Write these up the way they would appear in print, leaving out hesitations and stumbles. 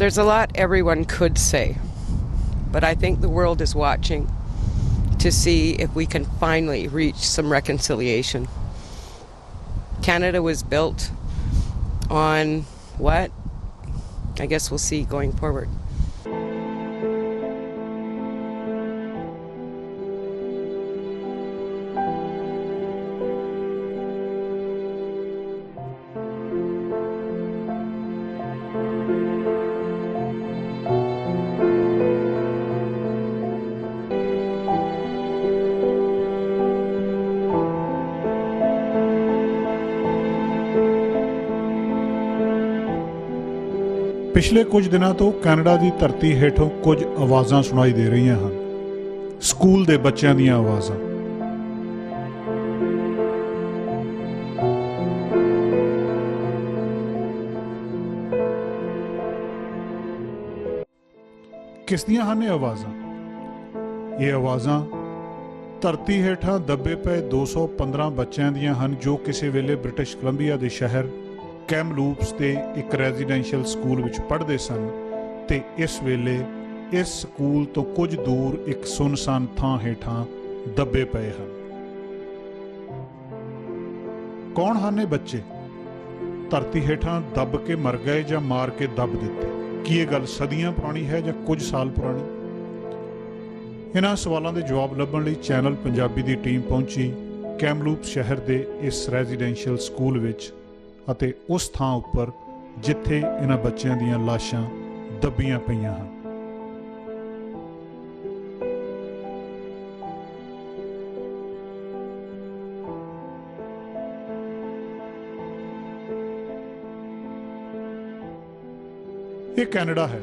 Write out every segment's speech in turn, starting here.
There's a lot everyone could say, but I think the world is watching to see if we can finally reach some reconciliation. Canada was built on what? I guess we'll see going forward. ਪਿਛਲੇ ਕੁਝ ਦਿਨਾਂ ਤੋਂ Canada ਦੀ ਧਰਤੀ ਹੇਠੋਂ ਕੁਝ ਆਵਾਜ਼ਾਂ ਸੁਣਾਈ ਦੇ ਰਹੀਆਂ ਹਨ। ਸਕੂਲ ਦੇ ਬੱਚਿਆਂ ਦੀਆਂ ਆਵਾਜ਼ਾਂ। ਕਿਸ ਦੀਆਂ ਹਨ ਇਹ ਆਵਾਜ਼ਾਂ? ਇਹ ਆਵਾਜ਼ਾਂ ਧਰਤੀ ਹੇਠਾਂ ਦੱਬੇ ਪਏ 215 ਬੱਚਿਆਂ ਦੀਆਂ ਹਨ ਜੋ ਕਿਸੇ ਵੇਲੇ ਬ੍ਰਿਟਿਸ਼ ਕੋਲੰਬੀਆ ਦੇ ਸ਼ਹਿਰ ਕੈਮਲੂਪਸ ਦੇ ਇੱਕ ਰੈਜ਼ੀਡੈਂਸ਼ੀਅਲ ਸਕੂਲ ਵਿੱਚ ਪੜ੍ਹਦੇ ਸਨ ਤੇ ਇਸ ਵੇਲੇ ਇਸ ਸਕੂਲ ਤੋਂ ਕੁਝ ਦੂਰ ਇੱਕ ਸੁੰਨਸਾਨ ਥਾਂ ਹੇਠਾਂ ਦੱਬੇ ਪਏ ਹਨ। ਕੌਣ ਹਨ ਇਹ ਬੱਚੇ? ਧਰਤੀ ਹੇਠਾਂ ਦੱਬ ਕੇ ਮਰ ਗਏ ਜਾਂ ਮਾਰ ਕੇ ਦੱਬ ਦਿੱਤੇ? ਕੀ ਇਹ ਗੱਲ ਸਦੀਆਂ ਪੁਰਾਣੀ ਹੈ ਜਾਂ ਕੁਝ ਸਾਲ ਪੁਰਾਣੀ? ਇਹਨਾਂ ਸਵਾਲਾਂ ਦੇ ਜਵਾਬ ਲੱਭਣ ਲਈ ਚੈਨਲ ਪੰਜਾਬੀ ਦੀ ਟੀਮ ਪਹੁੰਚੀ ਕੈਮਲੂਪਸ ਸ਼ਹਿਰ ਦੇ ਇਸ ਰੈਜ਼ੀਡੈਂਸ਼ੀਅਲ ਸਕੂਲ ਵਿੱਚ ਅਤੇ ਉਸ ਥਾਂ ਉੱਪਰ ਜਿੱਥੇ ਇਹਨਾਂ ਬੱਚਿਆਂ ਦੀਆਂ ਲਾਸ਼ਾਂ ਦੱਬੀਆਂ ਪਈਆਂ ਹਨ। ਇਹ ਕੈਨੇਡਾ ਹੈ,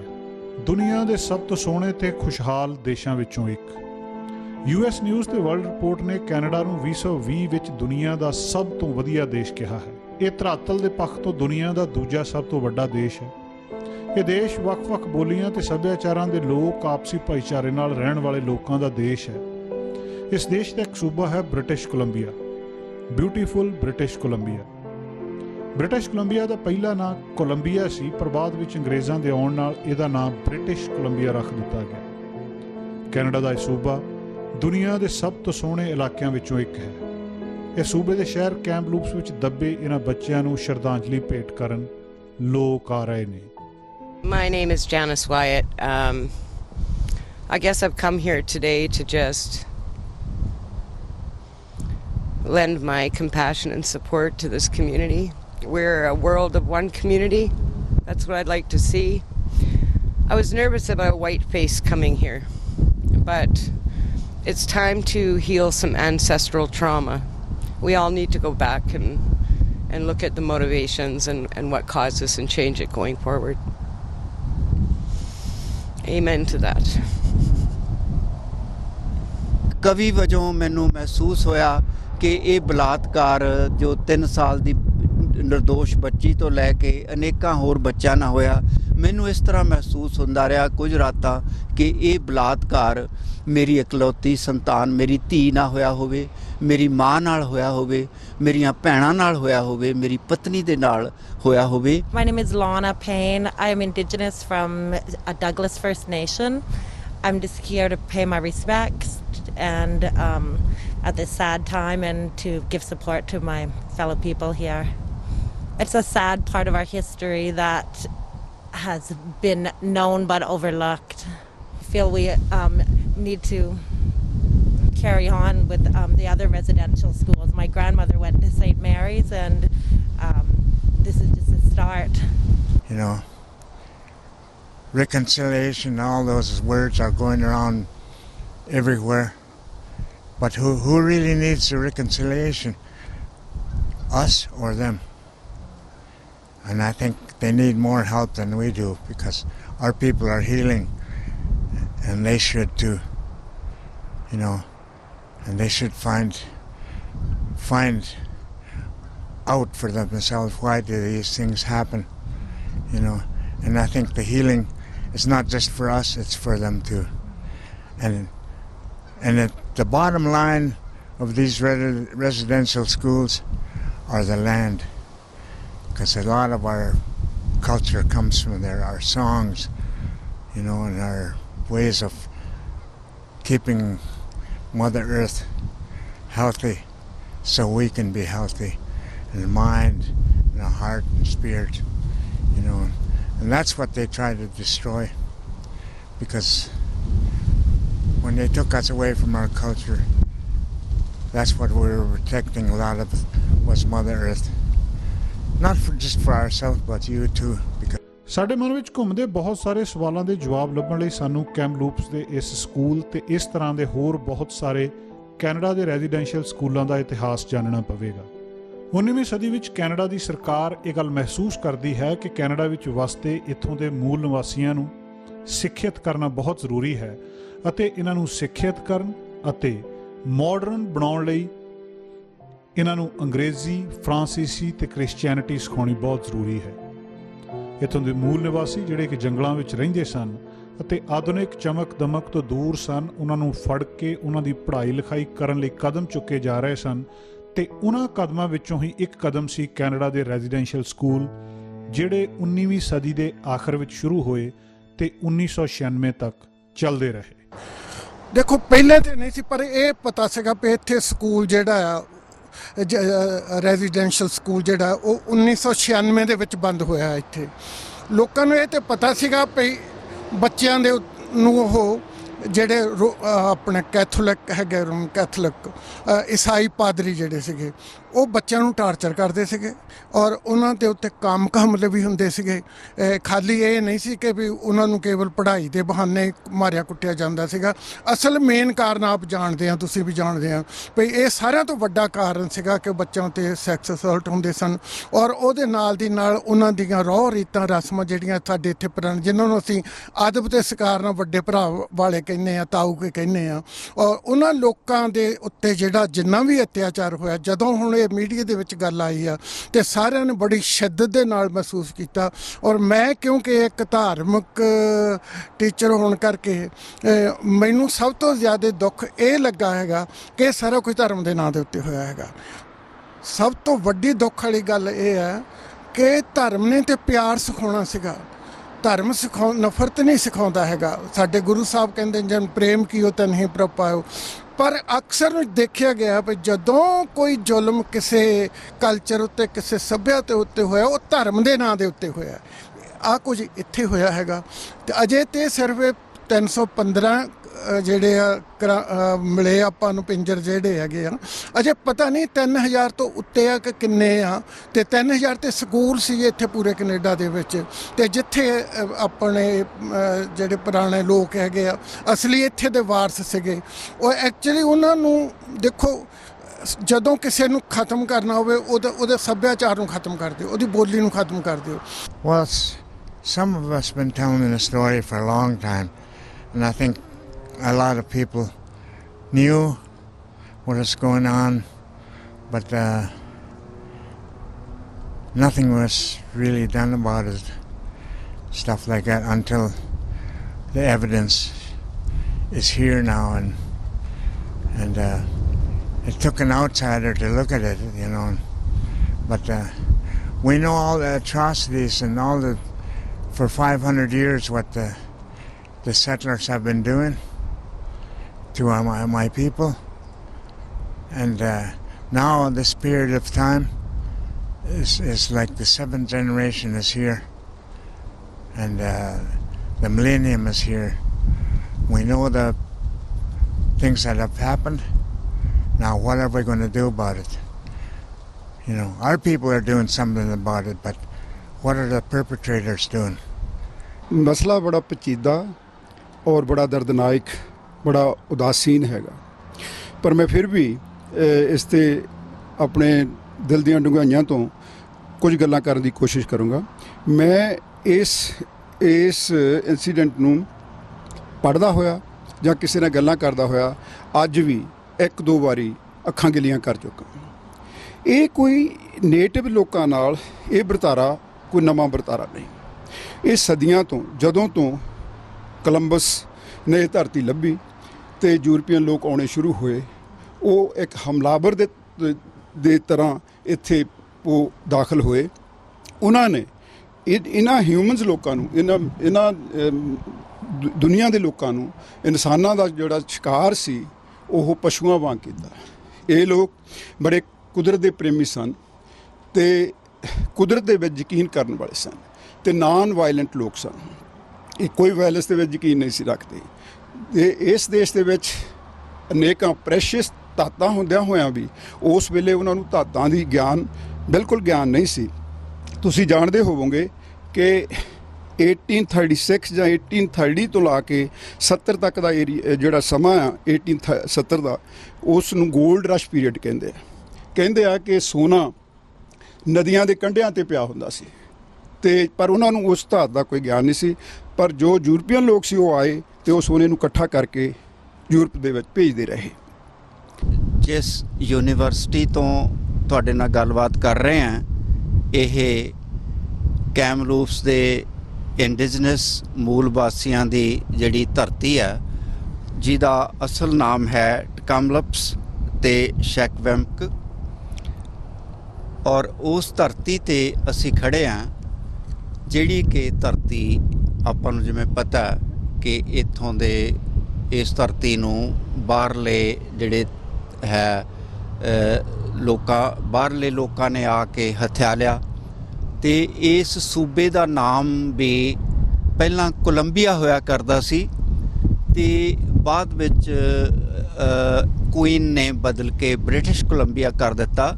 ਦੁਨੀਆ ਦੇ ਸਭ ਤੋਂ ਸੋਹਣੇ ਤੇ ਖੁਸ਼ਹਾਲ ਦੇਸ਼ਾਂ ਵਿੱਚੋਂ ਇੱਕ। US ਨਿਊਜ਼ ਤੇ ਵਰਲਡ ਰਿਪੋਰਟ ਨੇ ਕੈਨੇਡਾ ਨੂੰ 2020 ਵਿੱਚ ਦੁਨੀਆ ਦਾ ਸਭ ਤੋਂ ਵਧੀਆ ਦੇਸ਼ ਕਿਹਾ ਹੈ। ਇਹ ਧਰਾਤਲ ਦੇ ਪੱਖ ਤੋਂ ਦੁਨੀਆ ਦਾ ਦੂਜਾ ਸਭ ਤੋਂ ਵੱਡਾ ਦੇਸ਼ ਹੈ। ਇਹ ਦੇਸ਼ ਵੱਖ-ਵੱਖ ਬੋਲੀਆਂ ਤੇ ਸੱਭਿਆਚਾਰਾਂ ਦੇ ਲੋਕ ਆਪਸੀ ਭਾਈਚਾਰੇ ਨਾਲ ਰਹਿਣ ਵਾਲੇ ਲੋਕਾਂ ਦਾ ਦੇਸ਼ ਹੈ। ਇਸ ਦੇਸ਼ ਦਾ ਇੱਕ ਸੂਬਾ ਹੈ British Columbia, beautiful British Columbia. British Columbia ਦਾ ਪਹਿਲਾ ਨਾਂ ਕੋਲੰਬੀਆ ਸੀ, ਪਰ ਬਾਅਦ ਵਿੱਚ ਅੰਗਰੇਜ਼ਾਂ ਦੇ ਆਉਣ ਨਾਲ ਇਹਦਾ ਨਾਂ ਬ੍ਰਿਟਿਸ਼ ਕੋਲੰਬੀਆ ਰੱਖ ਦਿੱਤਾ ਗਿਆ। ਕੈਨੇਡਾ ਦਾ ਇਹ ਸੂਬਾ ਦੁਨੀਆ ਦੇ ਸਭ ਤੋਂ ਸੋਹਣੇ ਇਲਾਕਿਆਂ ਵਿੱਚੋਂ ਇੱਕ ਹੈ। ਇਹ ਸੂਬੇ ਦੇ ਸ਼ਹਿਰ ਕੈਮਲੂਪਸ ਵਿੱਚ ਦੱਬੇ ਇਹਨਾਂ ਬੱਚਿਆਂ ਨੂੰ ਸ਼ਰਧਾਂਜਲੀ ਭੇਟ ਕਰਨ ਲੋਕ ਆ ਰਹੇ ਨੇ। My name is Janice Wyatt. I guess I've come here today to just lend my compassion and support to this community. We're a world of one community. That's what I'd like to see. I was nervous about Whiteface coming here, but it's time to heal some ancestral trauma. We all need to go back and look at the motivations and what caused this and change it going forward. Amen to that. ਕਵੀ ਵਜੋਂ ਮੈਨੂੰ ਮਹਿਸੂਸ ਹੋਇਆ ਕਿ ਇਹ ਬਲਾਤਕਾਰ ਜੋ 3 ਸਾਲ ਦੀ ਨਿਰਦੋਸ਼ ਬੱਚੀ ਤੋਂ ਲੈ ਕੇ ਅਨੇਕਾਂ ਹੋਰ ਬੱਚਿਆਂ ਨਾਲ ਹੋਇਆ, ਮੈਨੂੰ ਇਸ ਤਰ੍ਹਾਂ ਮਹਿਸੂਸ ਹੁੰਦਾ ਰਿਹਾ ਕੁਝ ਰਾਤਾਂ ਕਿ ਇਹ ਬਲਾਤਕਾਰ ਮੇਰੀ ਇਕਲੌਤੀ ਸੰਤਾਨ ਮੇਰੀ ਧੀ ਨਾਲ ਹੋਇਆ ਹੋਵੇ, ਮੇਰੀ ਮਾਂ ਨਾਲ ਹੋਇਆ ਹੋਵੇ, ਮੇਰੀਆਂ ਭੈਣਾਂ ਨਾਲ ਹੋਇਆ ਹੋਵੇ, ਮੇਰੀ ਪਤਨੀ ਦੇ ਨਾਲ ਹੋਇਆ ਹੋਵੇ। My name is Lana Payne. I am Indigenous from a Douglas First Nation. I'm just here to pay my respects and at this sad time and to give support to my fellow people here. It's a sad part of our history that has been known but overlooked. I feel we need to carry on with the other residential schools. My grandmother went to St. Mary's and this is just a start. You know, reconciliation, all those words are going around everywhere. But who really needs the reconciliation? Us or them? And I think they need more help than we do because our people are healing and they should too, you know, and they should find out for themselves why do these things happen, you know. And I think the healing is not just for us, it's for them too. And the bottom line of these residential schools are the land, because a lot of our culture comes from there, our songs, and our ways of keeping Mother Earth healthy so we can be healthy in the mind, in our heart and spirit, and that's what they try to destroy, because when they took us away from our culture, that's what we were protecting, a lot of was Mother Earth. Not just for ourselves, but you too. Because ਸਾਡੇ ਮਨ ਵਿੱਚ ਘੁੰਮਦੇ ਬਹੁਤ ਸਾਰੇ ਸਵਾਲਾਂ ਦੇ ਜਵਾਬ ਲੱਭਣ ਲਈ ਸਾਨੂੰ ਕੈਮਲੂਪਸ ਦੇ ਇਸ ਸਕੂਲ ਤੇ ਇਸ ਤਰ੍ਹਾਂ ਦੇ ਹੋਰ ਬਹੁਤ ਸਾਰੇ ਕੈਨੇਡਾ ਦੇ ਰੈਜ਼ੀਡੈਂਸ਼ੀਅਲ ਸਕੂਲਾਂ ਦਾ ਇਤਿਹਾਸ ਜਾਣਨਾ ਪਵੇਗਾ। 19ਵੀਂ ਸਦੀ ਵਿੱਚ ਕੈਨੇਡਾ ਦੀ ਸਰਕਾਰ ਇਹ ਗੱਲ ਮਹਿਸੂਸ ਕਰਦੀ ਹੈ ਕਿ ਕੈਨੇਡਾ ਵਿੱਚ ਵਸਦੇ ਇੱਥੋਂ ਦੇ ਮੂਲ ਨਿਵਾਸੀਆਂ ਨੂੰ ਸਿੱਖਿਅਤ ਕਰਨਾ ਬਹੁਤ ਜ਼ਰੂਰੀ ਹੈ ਅਤੇ ਇਹਨਾਂ ਨੂੰ ਸਿੱਖਿਅਤ ਕਰਨ ਅਤੇ ਮਾਡਰਨ ਬਣਾਉਣ ਲਈ ਇਹਨਾਂ ਨੂੰ ਅੰਗਰੇਜ਼ੀ, ਫਰਾਂਸੀਸੀ ਅਤੇ ਕ੍ਰਿਸਚੈਨਿਟੀ ਸਿਖਾਉਣੀ ਬਹੁਤ ਜ਼ਰੂਰੀ ਹੈ। ਇੱਥੋਂ ਦੇ ਮੂਲ ਨਿਵਾਸੀ ਜਿਹੜੇ ਕਿ ਜੰਗਲਾਂ ਵਿੱਚ ਰਹਿੰਦੇ ਸਨ ਅਤੇ ਆਧੁਨਿਕ ਚਮਕ ਦਮਕ ਤੋਂ ਦੂਰ ਸਨ, ਉਹਨਾਂ ਨੂੰ ਫੜ ਕੇ ਉਹਨਾਂ ਦੀ ਪੜ੍ਹਾਈ ਲਿਖਾਈ ਕਰਨ ਲਈ ਕਦਮ ਚੁੱਕੇ ਜਾ ਰਹੇ ਸਨ ਅਤੇ ਉਹਨਾਂ ਕਦਮਾਂ ਵਿੱਚੋਂ ਹੀ ਇੱਕ ਕਦਮ ਸੀ ਕੈਨੇਡਾ ਦੇ ਰੈਜ਼ੀਡੈਂਸ਼ੀਅਲ ਸਕੂਲ, ਜਿਹੜੇ 19ਵੀਂ ਸਦੀ ਦੇ ਆਖਰ ਵਿੱਚ ਸ਼ੁਰੂ ਹੋਏ ਅਤੇ 1996 ਤੱਕ ਚੱਲਦੇ ਰਹੇ। ਦੇਖੋ ਪਹਿਲੇ ਤਾਂ ਨਹੀਂ ਸੀ, ਪਰ ਇਹ ਪਤਾ ਸੀਗਾ ਵੀ ਇੱਥੇ ਸਕੂਲ ਜਿਹੜਾ ਆ ਰੈਜ਼ੀਡੈਂਸ਼ੀਅਲ ਸਕੂਲ ਜਿਹੜਾ ਉਹ 1996 ਦੇ ਵਿੱਚ ਬੰਦ ਹੋਇਆ। ਇੱਥੇ ਲੋਕਾਂ ਨੂੰ ਇਹ ਤਾਂ ਪਤਾ ਸੀਗਾ ਵੀ ਬੱਚਿਆਂ ਦੇ ਨੂੰ ਉਹ ਜਿਹੜੇ ਆਪਣੇ ਕੈਥੋਲਿਕ ਹੈਗੇ, ਰੋਮਨ ਕੈਥੋਲਿਕ ਈਸਾਈ ਪਾਦਰੀ ਜਿਹੜੇ ਸੀਗੇ ਉਹ ਬੱਚਿਆਂ ਨੂੰ ਟਾਰਚਰ ਕਰਦੇ ਸੀਗੇ ਔਰ ਉਹਨਾਂ ਦੇ ਉੱਤੇ ਕਾਮਕ ਹਮਲੇ ਵੀ ਹੁੰਦੇ ਸੀਗੇ। ਖਾਲੀ ਇਹ ਨਹੀਂ ਸੀ ਕਿ ਵੀ ਉਹਨਾਂ ਨੂੰ ਕੇਵਲ ਪੜ੍ਹਾਈ ਦੇ ਬਹਾਨੇ ਮਾਰਿਆ ਕੁੱਟਿਆ ਜਾਂਦਾ ਸੀਗਾ। ਅਸਲ ਮੇਨ ਕਾਰਨ ਆਪ ਜਾਣਦੇ ਆ, ਤੁਸੀਂ ਵੀ ਜਾਣਦੇ ਆ ਵੀ ਇਹ ਸਾਰਿਆਂ ਤੋਂ ਵੱਡਾ ਕਾਰਨ ਸੀਗਾ ਕਿ ਬੱਚਿਆਂ 'ਤੇ ਸੈਕਸ ਅਸਲਟ ਹੁੰਦੇ ਸਨ ਔਰ ਉਹਦੇ ਨਾਲ ਦੀ ਨਾਲ ਉਹਨਾਂ ਦੀਆਂ ਰਹੁ ਰੀਤਾਂ ਰਸਮਾਂ ਜਿਹੜੀਆਂ ਸਾਡੇ ਇੱਥੇ ਪੁਰਾਣੇ, ਜਿਨ੍ਹਾਂ ਨੂੰ ਅਸੀਂ ਅਦਬ ਅਤੇ ਸਤਿਕਾਰ ਨਾਲ ਵੱਡੇ ਭਰਾ ਵਾਲੇ ਕਹਿੰਦੇ ਆ, ਤਾਊ ਕੇ ਕਹਿੰਦੇ ਆ, ਔਰ ਉਹਨਾਂ ਲੋਕਾਂ ਦੇ ਉੱਤੇ ਜਿਹੜਾ ਜਿੰਨਾ ਵੀ ਅਤਿਆਚਾਰ ਹੋਇਆ, ਜਦੋਂ ਹੁਣ ਮੀਡੀਆ ਦੇ ਵਿੱਚ ਗੱਲ ਆਈ ਆ ਤੇ ਸਾਰਿਆਂ ਨੇ ਬੜੀ ਸ਼ਿੱਦਤ ਦੇ ਨਾਲ ਮਹਿਸੂਸ ਕੀਤਾ। ਔਰ ਮੈਂ ਕਿਉਂਕਿ ਇੱਕ ਧਾਰਮਿਕ ਟੀਚਰ ਹੋਣ ਕਰਕੇ ਮੈਨੂੰ ਸਭ ਤੋਂ ਜ਼ਿਆਦਾ ਦੁੱਖ ਇਹ ਲੱਗਾ ਹੈਗਾ ਕਿ ਸਾਰਾ ਕੁਝ ਧਰਮ ਦੇ ਨਾਂ ਦੇ ਉੱਤੇ ਹੋਇਆ ਹੈਗਾ। ਸਭ ਤੋਂ ਵੱਡੀ ਦੁੱਖ ਵਾਲੀ ਗੱਲ ਇਹ ਹੈ ਕਿ ਧਰਮ ਨੇ ਤੇ ਪਿਆਰ ਸਿਖਾਉਣਾ ਸੀਗਾ, ਧਰਮ ਨਫ਼ਰਤ ਨਹੀਂ ਸਿਖਾਉਂਦਾ ਹੈਗਾ। ਸਾਡੇ ਗੁਰੂ ਸਾਹਿਬ ਕਹਿੰਦੇ ਜਨ ਪ੍ਰੇਮ ਕੀਓ ਤਨ ਹੀ ਪ੍ਰਭ ਪਾਇਓ। ਪਰ ਅਕਸਰ ਦੇਖਿਆ ਗਿਆ ਵੀ ਜਦੋਂ ਕੋਈ ਜ਼ੁਲਮ ਕਿਸੇ ਕਲਚਰ ਉੱਤੇ, ਕਿਸੇ ਸੱਭਿਅਤਾ ਉੱਤੇ ਹੋਇਆ, ਉਹ ਧਰਮ ਦੇ ਨਾਂ ਦੇ ਉੱਤੇ ਹੋਇਆ। ਆਹ ਕੁਝ ਇੱਥੇ ਹੋਇਆ ਹੈਗਾ ਅਤੇ ਅਜੇ ਤਾਂ ਸਿਰਫ 315 ਜਿਹੜੇ ਆ ਮਿਲੇ ਆਪਾਂ ਨੂੰ ਪਿੰਜਰ ਜਿਹੜੇ ਹੈਗੇ ਆ, ਅਜੇ ਪਤਾ ਨਹੀਂ 3000 ਤੋਂ ਉੱਤੇ ਆ ਕਿ ਕਿੰਨੇ ਆ। ਅਤੇ 3000 ਤੇ ਸਕੂਲ ਸੀ ਇੱਥੇ ਪੂਰੇ ਕੈਨੇਡਾ ਦੇ ਵਿੱਚ, ਅਤੇ ਜਿੱਥੇ ਆਪਣੇ ਜਿਹੜੇ ਪੁਰਾਣੇ ਲੋਕ ਹੈਗੇ ਆ ਅਸਲੀ ਇੱਥੇ ਦੇ ਵਾਰਸ ਸੀਗੇ, ਉਹ ਐਕਚੁਅਲੀ ਉਹਨਾਂ ਨੂੰ ਦੇਖੋ ਜਦੋਂ ਕਿਸੇ ਨੂੰ ਖਤਮ ਕਰਨਾ ਹੋਵੇ ਉਹਦੇ ਸੱਭਿਆਚਾਰ ਨੂੰ ਖਤਮ ਕਰ ਦਿਓ, ਉਹਦੀ ਬੋਲੀ ਨੂੰ ਖਤਮ ਕਰ ਦਿਓ। well, some of us been telling the story for a long time, and I think a lot of people knew what was going on, but nothing was really done about it, stuff like that, until the evidence is here now, and it took an outsider to look at it, but we know all the atrocities and all the, for 500 years, what the settlers have been doing to my people, and now this period of time is like the 7th generation is here, and the millennium is here. We know the things that have happened. Now what are we going to do about it? Our people are doing something about it, but what are the perpetrators doing? ਮਸਲਾ ਬੜਾ ਪੇਚੀਦਾ ਔਰ ਬੜਾ ਦਰਦਨਾਕ, ਬੜਾ ਉਦਾਸੀਨ ਹੈਗਾ, ਪਰ ਮੈਂ ਫਿਰ ਵੀ ਇਸ 'ਤੇ ਆਪਣੇ ਦਿਲ ਦੀਆਂ ਡੂੰਘਾਈਆਂ ਤੋਂ ਕੁਝ ਗੱਲਾਂ ਕਰਨ ਦੀ ਕੋਸ਼ਿਸ਼ ਕਰੂੰਗਾ। ਮੈਂ ਇਸ ਇੰਸੀਡੈਂਟ ਨੂੰ ਪੜ੍ਹਦਾ ਹੋਇਆ ਜਾਂ ਕਿਸੇ ਨਾਲ ਗੱਲਾਂ ਕਰਦਾ ਹੋਇਆ ਅੱਜ ਵੀ 1-2 ਵਾਰੀ ਅੱਖਾਂ ਗਿੱਲੀਆਂ ਕਰ ਚੁੱਕਾ। ਇਹ ਕੋਈ ਨੇਟਿਵ ਲੋਕਾਂ ਨਾਲ ਇਹ ਵਰਤਾਰਾ ਕੋਈ ਨਵਾਂ ਵਰਤਾਰਾ ਨਹੀਂ। ਇਹ ਸਦੀਆਂ ਤੋਂ, ਜਦੋਂ ਤੋਂ ਕੋਲੰਬਸ ਨੇ ਇਹ ਧਰਤੀ ਲੱਭੀ ਅਤੇ ਯੂਰਪੀਅਨ ਲੋਕ ਆਉਣੇ ਸ਼ੁਰੂ ਹੋਏ, ਉਹ ਇੱਕ ਹਮਲਾਵਰ ਦੇ ਤਰ੍ਹਾਂ ਇੱਥੇ ਉਹ ਦਾਖਲ ਹੋਏ। ਉਹਨਾਂ ਨੇ ਇਹਨਾਂ ਹਿਊਮਨਸ ਲੋਕਾਂ ਨੂੰ ਇਹਨਾਂ ਦੁਨੀਆ ਦੇ ਲੋਕਾਂ ਨੂੰ ਇਨਸਾਨਾਂ ਦਾ ਜਿਹੜਾ ਸ਼ਿਕਾਰ ਸੀ ਉਹ ਪਸ਼ੂਆਂ ਵਾਂਗ ਕੀਤਾ। ਇਹ ਲੋਕ ਬੜੇ ਕੁਦਰਤ ਦੇ ਪ੍ਰੇਮੀ ਸਨ ਤੇ ਕੁਦਰਤ ਦੇ ਵਿੱਚ ਯਕੀਨ ਕਰਨ ਵਾਲੇ ਸਨ ਤੇ ਨਾਨ ਵਾਇਲੈਂਟ ਲੋਕ ਸਨ। ਇਹ ਕੋਈ ਵਾਇਲੈਂਸ ਦੇ ਵਿੱਚ ਯਕੀਨ ਨਹੀਂ ਸੀ ਰੱਖਦੇ। ਤੇ ਇਸ ਦੇਸ਼ ਦੇ ਵਿੱਚ ਅਨੇਕਾਂ ਪ੍ਰੈਸ਼ੀਅਸ ਧਾਤਾਂ ਹੁੰਦਿਆਂ ਹੋਇਆਂ ਵੀ ਉਸ ਵੇਲੇ ਉਹਨਾਂ ਨੂੰ ਧਾਤਾਂ ਦੀ ਬਿਲਕੁਲ ਗਿਆਨ ਨਹੀਂ ਸੀ। ਤੁਸੀਂ ਜਾਣਦੇ ਹੋਵੋਗੇ ਕਿ 1836 ਜਾਂ 1830 ਤੋਂ ਲਾ ਕੇ 70 ਤੱਕ ਦਾ ਏਰੀਆ ਜਿਹੜਾ ਸਮਾਂ ਆ 1870 ਦਾ, ਉਸ ਨੂੰ 골ਡ ਰਸ਼ ਪੀਰੀਅਡ ਕਹਿੰਦੇ ਆ ਕਿ ਸੋਨਾ ਨਦੀਆਂ ਦੇ ਕੰਢਿਆਂ ਤੇ ਪਿਆ ਹੁੰਦਾ ਸੀ ਤੇ ਪਰ ਉਹਨਾਂ ਨੂੰ ਉਸ ਧਾਤ ਦਾ ਕੋਈ ਗਿਆਨ ਨਹੀਂ ਸੀ। ਪਰ ਜੋ ਯੂਰਪੀਅਨ ਲੋਕ ਸੀ ਉਹ ਆਏ ਤੇ ਉਹ ਸੋਨੇ ਨੂੰ ਇਕੱਠਾ ਕਰਕੇ ਯੂਰਪ ਦੇ ਵਿੱਚ ਭੇਜਦੇ ਰਹੇ। ਜਿਸ ਯੂਨੀਵਰਸਿਟੀ ਤੋਂ ਤੁਹਾਡੇ ਨਾਲ ਗੱਲਬਾਤ ਕਰ ਰਹੇ ਹਾਂ, ਇਹ ਕੈਮਲੂਪਸ ਦੇ ਇੰਡੀਜਨਸ ਮੂਲ ਵਾਸੀਆਂ ਦੀ ਜਿਹੜੀ ਧਰਤੀ ਹੈ, ਜਿਹਦਾ ਅਸਲ ਨਾਮ ਹੈ ਟਕਾਮਲਪਸ ਤੇ ਸ਼ੈਕਵੈਮਕ, ਔਰ ਉਸ ਧਰਤੀ ਤੇ ਅਸੀਂ ਖੜੇ ਹਾਂ ਜਿਹੜੀ ਕਿ ਧਰਤੀ ਆਪਾਂ ਨੂੰ ਜਿਵੇਂ ਪਤਾ ਕਿ ਇੱਥੋਂ ਦੇ ਇਸ ਧਰਤੀ ਨੂੰ ਬਾਹਰਲੇ ਜਿਹੜੇ ਹੈ ਬਾਹਰਲੇ ਲੋਕਾਂ ਨੇ ਆ ਕੇ ਹਥਿਆ ਲਿਆ ਤੇ ਇਸ ਸੂਬੇ ਦਾ ਨਾਮ ਵੀ ਪਹਿਲਾਂ ਕੋਲੰਬੀਆ ਹੋਇਆ ਕਰਦਾ ਸੀ ਤੇ ਬਾਅਦ ਵਿੱਚ ਕੁਈਨ ਨੇ ਬਦਲ ਕੇ ਬ੍ਰਿਟਿਸ਼ ਕੋਲੰਬੀਆ ਕਰ ਦਿੱਤਾ।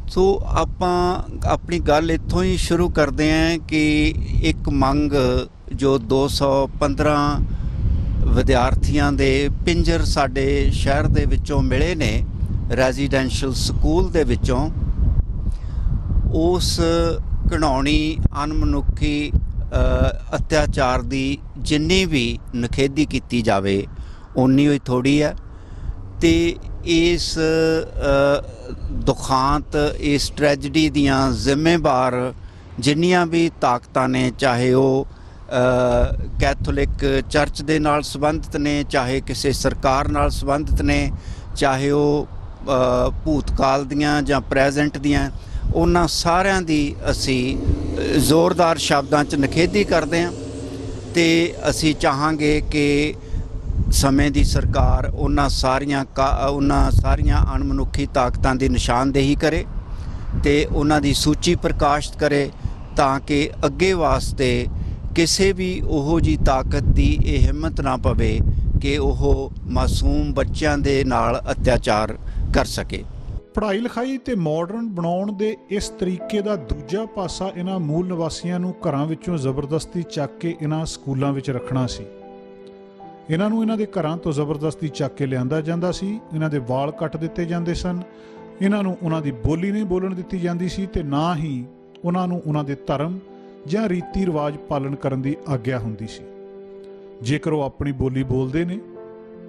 ਸੋ ਆਪਾਂ ਆਪਣੀ ਗੱਲ ਇੱਥੋਂ ਹੀ ਸ਼ੁਰੂ ਕਰਦੇ ਹਾਂ ਕਿ ਇੱਕ ਮੰਗ ਜੋ 215 ਵਿਦਿਆਰਥੀਆਂ ਦੇ ਪਿੰਜਰ ਸਾਡੇ ਸ਼ਹਿਰ ਦੇ ਵਿੱਚੋਂ ਮਿਲੇ ਨੇ ਰੈਜ਼ੀਡੈਂਸ਼ੀਅਲ ਸਕੂਲ ਦੇ ਵਿੱਚੋਂ, ਉਸ ਘਿਨਾਉਣੀ ਅਣਮਨੁੱਖੀ ਅਤਿਆਚਾਰ ਦੀ ਜਿੰਨੀ ਵੀ ਨਿਖੇਧੀ ਕੀਤੀ ਜਾਵੇ ਓਨੀ ਹੋਈ ਥੋੜ੍ਹੀ ਹੈ। ਤੇ ਇਸ ਦੁਖਾਂਤ, ਇਸ ਟ੍ਰੈਜਡੀ ਦੀਆਂ ਜ਼ਿੰਮੇਵਾਰ ਜਿੰਨੀਆਂ ਵੀ ਤਾਕਤਾਂ ਨੇ, ਚਾਹੇ ਉਹ ਕੈਥੋਲਿਕ ਚਰਚ ਦੇ ਨਾਲ ਸੰਬੰਧਿਤ ਨੇ, ਚਾਹੇ ਕਿਸੇ ਸਰਕਾਰ ਨਾਲ ਸੰਬੰਧਿਤ ਨੇ, ਚਾਹੇ ਉਹ ਭੂਤਕਾਲ ਦੀਆਂ ਜਾਂ ਪ੍ਰੈਜ਼ੈਂਟ ਦੀਆਂ, ਉਹਨਾਂ ਸਾਰਿਆਂ ਦੀ ਅਸੀਂ ਜ਼ੋਰਦਾਰ ਸ਼ਬਦਾਂ 'ਚ ਨਿਖੇਧੀ ਕਰਦੇ ਹਾਂ ਤੇ ਅਸੀਂ ਚਾਹਾਂਗੇ ਕਿ ਸਮੇਂ ਦੀ ਸਰਕਾਰ ਉਹਨਾਂ ਸਾਰੀਆਂ ਅਣਮਨੁੱਖੀ ਤਾਕਤਾਂ ਦੀ ਨਿਸ਼ਾਨਦੇਹੀ ਕਰੇ ਤੇ ਉਹਨਾਂ ਦੀ ਸੂਚੀ ਪ੍ਰਕਾਸ਼ਿਤ ਕਰੇ ਤਾਂ ਕਿ ਅੱਗੇ ਵਾਸਤੇ ਕਿਸੇ ਵੀ ਉਹੋ ਜਿਹੀ ਤਾਕਤ ਦੀ ਇਹ ਹਿੰਮਤ ਨਾ ਪਵੇ ਕਿ ਉਹ ਮਾਸੂਮ ਬੱਚਿਆਂ ਦੇ ਨਾਲ ਅਤਿਆਚਾਰ ਕਰ ਸਕੇ। ਪੜ੍ਹਾਈ ਲਿਖਾਈ ਤੇ ਮਾਡਰਨ ਬਣਾਉਣ ਦੇ ਇਸ ਤਰੀਕੇ ਦਾ ਦੂਜਾ ਪਾਸਾ ਇਹਨਾਂ ਮੂਲ ਨਿਵਾਸੀਆਂ ਨੂੰ ਘਰਾਂ ਵਿੱਚੋਂ ਜ਼ਬਰਦਸਤੀ ਚੱਕ ਕੇ ਇਹਨਾਂ ਸਕੂਲਾਂ ਵਿੱਚ ਰੱਖਣਾ ਸੀ। ਇਹਨਾਂ ਨੂੰ ਇਹਨਾਂ ਦੇ ਘਰਾਂ ਤੋਂ ਜ਼ਬਰਦਸਤੀ ਚੱਕ ਕੇ ਲਿਆਂਦਾ ਜਾਂਦਾ ਸੀ, ਇਹਨਾਂ ਦੇ ਵਾਲ ਕੱਟ ਦਿੱਤੇ ਜਾਂਦੇ ਸਨ, ਇਹਨਾਂ ਨੂੰ ਉਹਨਾਂ ਦੀ ਬੋਲੀ ਨਹੀਂ ਬੋਲਣ ਦਿੱਤੀ ਜਾਂਦੀ ਸੀ ਤੇ ਨਾ ਹੀ ਉਹਨਾਂ ਨੂੰ ਉਹਨਾਂ ਦੇ ਧਰਮ ਜਾਂ ਰੀਤੀ ਰਿਵਾਜ ਪਾਲਣ ਕਰਨ ਦੀ ਆਗਿਆ ਹੁੰਦੀ ਸੀ। ਜੇਕਰ ਉਹ ਆਪਣੀ ਬੋਲੀ ਬੋਲਦੇ ਨੇ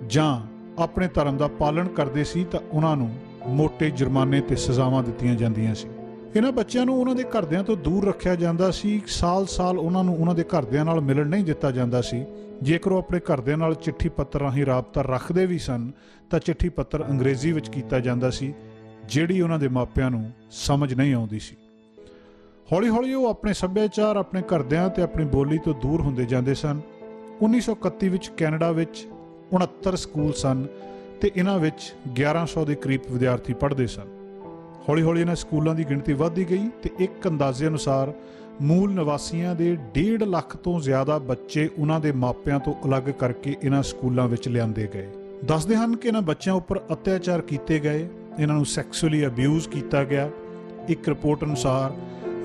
ਜਾਂ ਆਪਣੇ ਧਰਮ ਦਾ ਪਾਲਣ ਕਰਦੇ ਸੀ ਤਾਂ ਉਹਨਾਂ ਨੂੰ ਮੋਟੇ ਜੁਰਮਾਨੇ ਤੇ ਸਜ਼ਾਵਾਂ ਦਿੱਤੀਆਂ ਜਾਂਦੀਆਂ ਸੀ। ਇਹਨਾਂ ਬੱਚਿਆਂ ਨੂੰ ਉਹਨਾਂ ਦੇ ਘਰਦਿਆਂ ਤੋਂ ਦੂਰ ਰੱਖਿਆ ਜਾਂਦਾ ਸੀ। ਸਾਲ ਉਹਨਾਂ ਨੂੰ ਉਹਨਾਂ ਦੇ ਘਰਦਿਆਂ ਨਾਲ ਮਿਲਣ ਨਹੀਂ ਦਿੱਤਾ ਜਾਂਦਾ ਸੀ। ਜੇਕਰ ਉਹ ਆਪਣੇ ਘਰਦਿਆਂ ਨਾਲ ਚਿੱਠੀ ਪੱਤਰ ਰਾਹੀਂ ਰਾਬਤਾ ਰੱਖਦੇ ਵੀ ਸਨ ਤਾਂ ਚਿੱਠੀ ਪੱਤਰ ਅੰਗਰੇਜ਼ੀ ਵਿੱਚ ਕੀਤਾ ਜਾਂਦਾ ਸੀ, ਜਿਹੜੀ ਉਹਨਾਂ ਦੇ ਮਾਪਿਆਂ ਨੂੰ ਸਮਝ ਨਹੀਂ ਆਉਂਦੀ ਸੀ। ਹੌਲੀ ਹੌਲੀ ਉਹ ਆਪਣੇ ਸੱਭਿਆਚਾਰ, ਆਪਣੇ ਘਰਦਿਆਂ ਤੇ ਆਪਣੀ ਬੋਲੀ ਤੋਂ ਦੂਰ ਹੁੰਦੇ ਜਾਂਦੇ ਸਨ। 1931 ਵਿੱਚ ਕੈਨੇਡਾ ਵਿੱਚ 69 ਸਕੂਲ ਸਨ ਤੇ ਇਹਨਾਂ ਵਿੱਚ 1100 ਦੇ ਕਰੀਬ ਵਿਦਿਆਰਥੀ ਪੜ੍ਹਦੇ ਸਨ। ਹੌਲੀ ਹੌਲੀ ਇਹਨਾਂ ਸਕੂਲਾਂ ਦੀ ਗਿਣਤੀ ਵੱਧਦੀ ਗਈ ਤੇ ਇੱਕ ਅੰਦਾਜ਼ੇ ਅਨੁਸਾਰ ਮੂਲ ਨਿਵਾਸੀਆਂ ਦੇ 1.5 ਲੱਖ ਤੋਂ ਜ਼ਿਆਦਾ ਬੱਚੇ ਉਹਨਾਂ ਦੇ ਮਾਪਿਆਂ ਤੋਂ ਅਲੱਗ ਕਰਕੇ ਇਹਨਾਂ ਸਕੂਲਾਂ ਵਿੱਚ ਲਿਆਂਦੇ ਗਏ। ਦੱਸਦੇ ਹਨ ਕਿ ਇਹਨਾਂ ਬੱਚਿਆਂ ਉੱਪਰ ਅਤਿਆਚਾਰ ਕੀਤੇ ਗਏ, ਇਹਨਾਂ ਨੂੰ ਸੈਕਸੁਅਲੀ ਅਬਿਊਜ਼ ਕੀਤਾ ਗਿਆ। ਇੱਕ ਰਿਪੋਰਟ ਅਨੁਸਾਰ